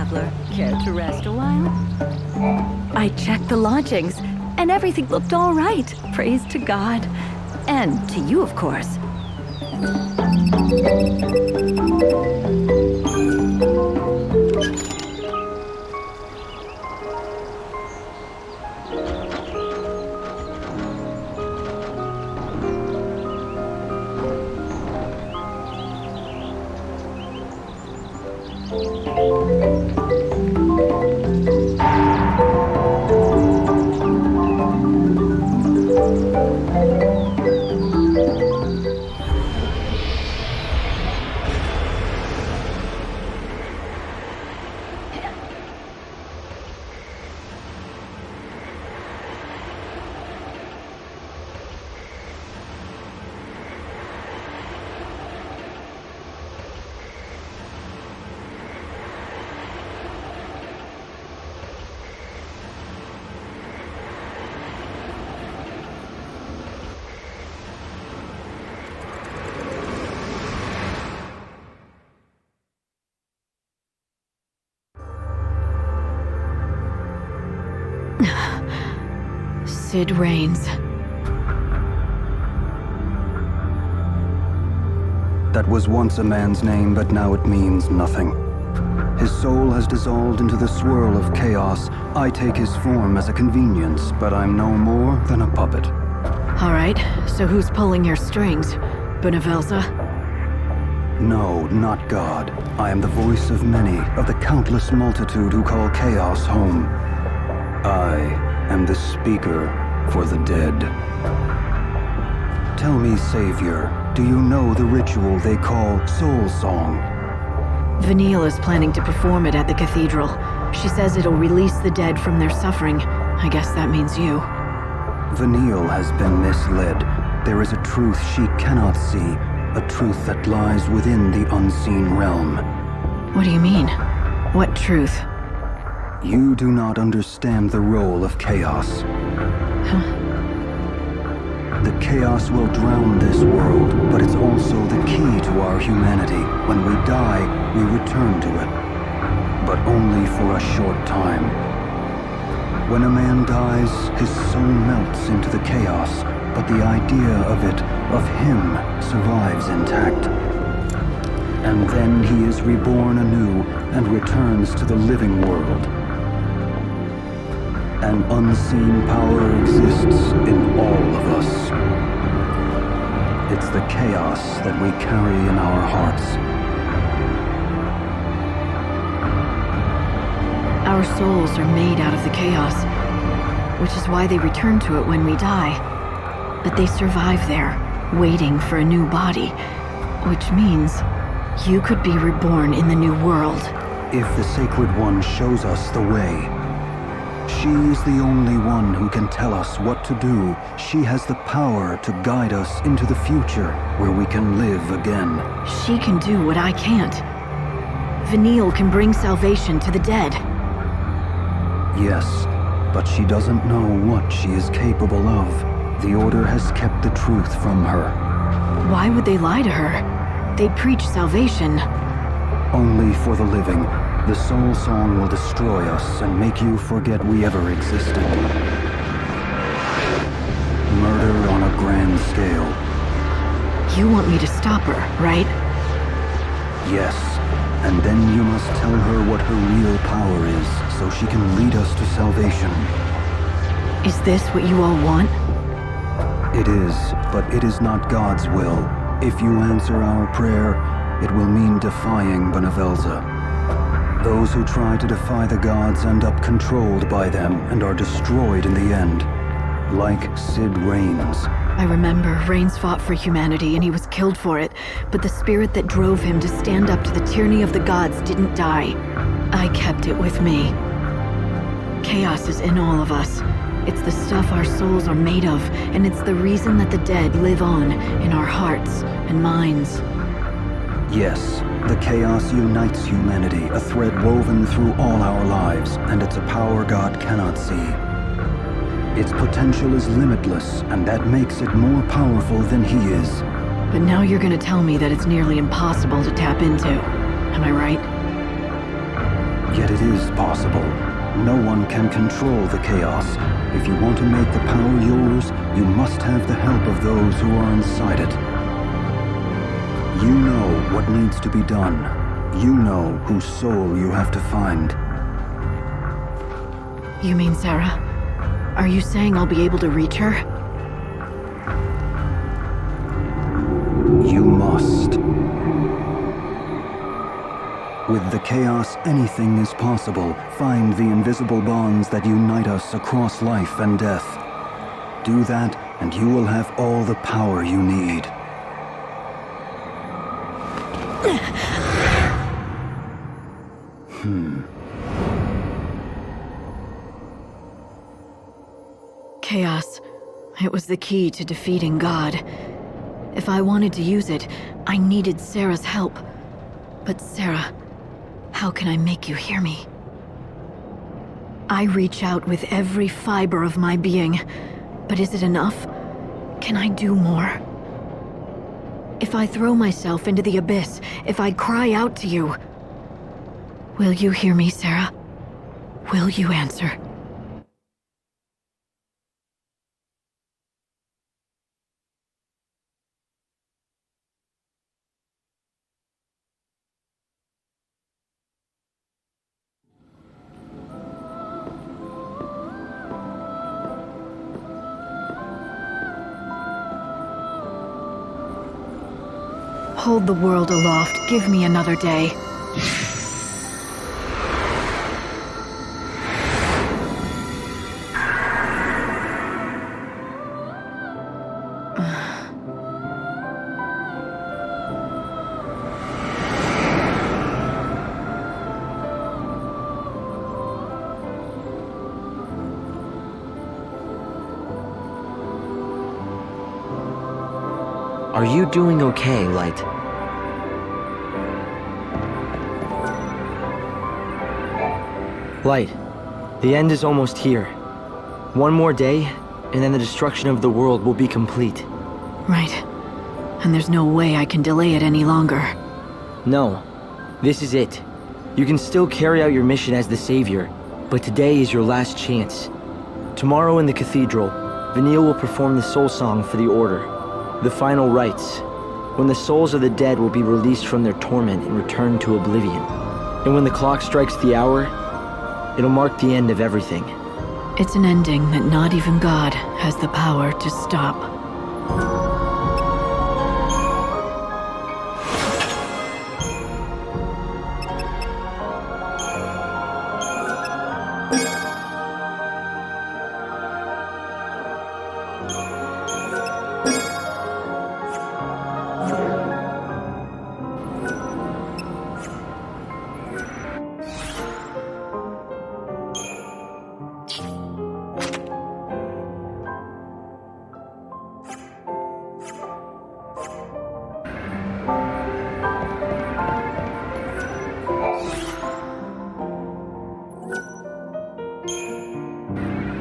traveler. Care to rest a while? I checked the lodgings, and everything looked all right. Praise to God. And to you, of course. Sid Raines. That was once a man's name, but now it means nothing. His soul has dissolved into the swirl of chaos. I take his form as a convenience, but I'm no more than a puppet. All right, so who's pulling your strings? Benevelza? No, not God. I am the voice of many, of the countless multitude who call chaos home. I am the speaker for the dead. Tell me, Savior, do you know the ritual they call Soul Song? Vanille is planning to perform it at the cathedral. She says it'll release the dead from their suffering. I guess that means you. Vanille has been misled. There is a truth she cannot see, a truth that lies within the unseen realm. What do you mean? What truth? You do not understand the role of chaos. The chaos will drown this world, but it's also the key to our humanity. When we die, we return to it. But only for a short time. When a man dies, his soul melts into the chaos, but the idea of it, of him, survives intact. And then he is reborn anew and returns to the living world. An unseen power exists in all of us. It's the chaos that we carry in our hearts. Our souls are made out of the chaos, which is why they return to it when we die. But they survive there, waiting for a new body, which means you could be reborn in the new world. If the Sacred One shows us the way, she is the only one who can tell us what to do. She has the power to guide us into the future where we can live again. She can do what I can't. Vanille can bring salvation to the dead. Yes, but she doesn't know what she is capable of. The Order has kept the truth from her. Why would they lie to her? They preach salvation. Only for the living. The Soul Song will destroy us and make you forget we ever existed. Murder on a grand scale. You want me to stop her, right? Yes, and then you must tell her what her real power is, so she can lead us to salvation. Is this what you all want? It is, but it is not God's will. If you answer our prayer, it will mean defying Benevelza. Those who try to defy the gods end up controlled by them and are destroyed in the end. Like Sid Raines. I remember Raines fought for humanity and he was killed for it, but the spirit that drove him to stand up to the tyranny of the gods didn't die. I kept it with me. Chaos is in all of us. It's the stuff our souls are made of, and it's the reason that the dead live on in our hearts and minds. Yes, the chaos unites humanity, a thread woven through all our lives, and it's a power God cannot see. Its potential is limitless, and that makes it more powerful than he is. But now you're gonna tell me that it's nearly impossible to tap into. Am I right? Yet it is possible. No one can control the chaos. If you want to make the power yours, you must have the help of those who are inside it. You know what needs to be done. You know whose soul you have to find. You mean Sarah? Are you saying I'll be able to reach her? You must. With the chaos, anything is possible. Find the invisible bonds that unite us across life and death. Do that, and you will have all the power you need. Chaos. It was the key to defeating God. If I wanted to use it, I needed Sarah's help. But Sarah, how can I make you hear me? I reach out with every fiber of my being, but is it enough? Can I do more? If I throw myself into the abyss, if I cry out to you, will you hear me, Sarah? Will you answer? Hold the world aloft. Give me another day. Are you doing okay, Light? Light, the end is almost here. One more day, and then the destruction of the world will be complete. Right. And there's no way I can delay it any longer. No. This is it. You can still carry out your mission as the Savior, but today is your last chance. Tomorrow in the cathedral, Vanille will perform the soul song for the Order. The final rites, when the souls of the dead will be released from their torment and returned to oblivion. And when the clock strikes the hour, it'll mark the end of everything. It's an ending that not even God has the power to stop.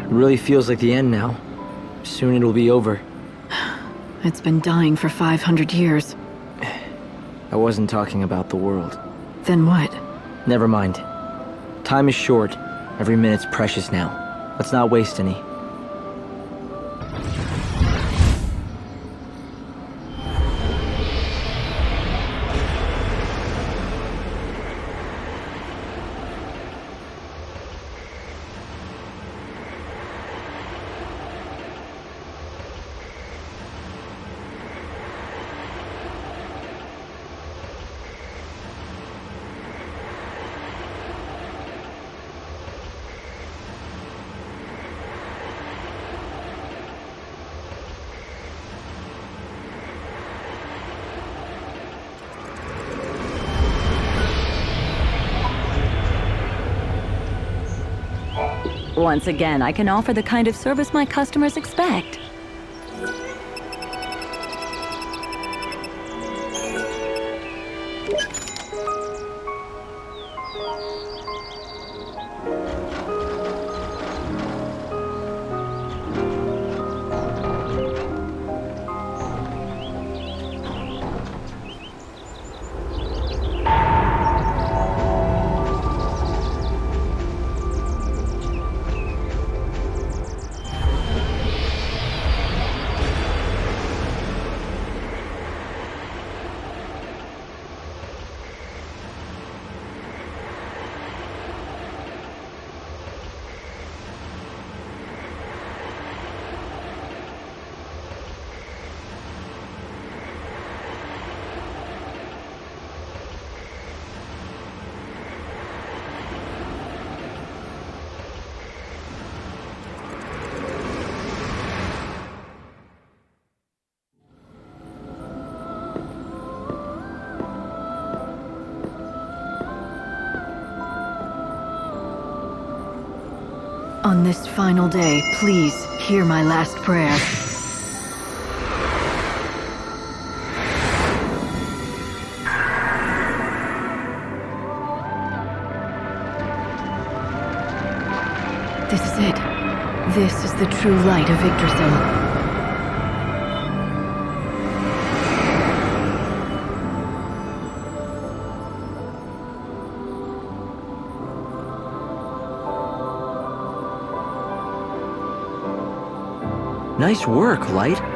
It really feels like the end now. Soon it'll be over. It's been dying for 500 years. I wasn't talking about the world. Then what? Never mind. Time is short. Every minute's precious now. Let's not waste any. Once again, I can offer the kind of service my customers expect. On this final day, please hear my last prayer. This is it. This is the true light of Yggdrasil. Nice work, Light.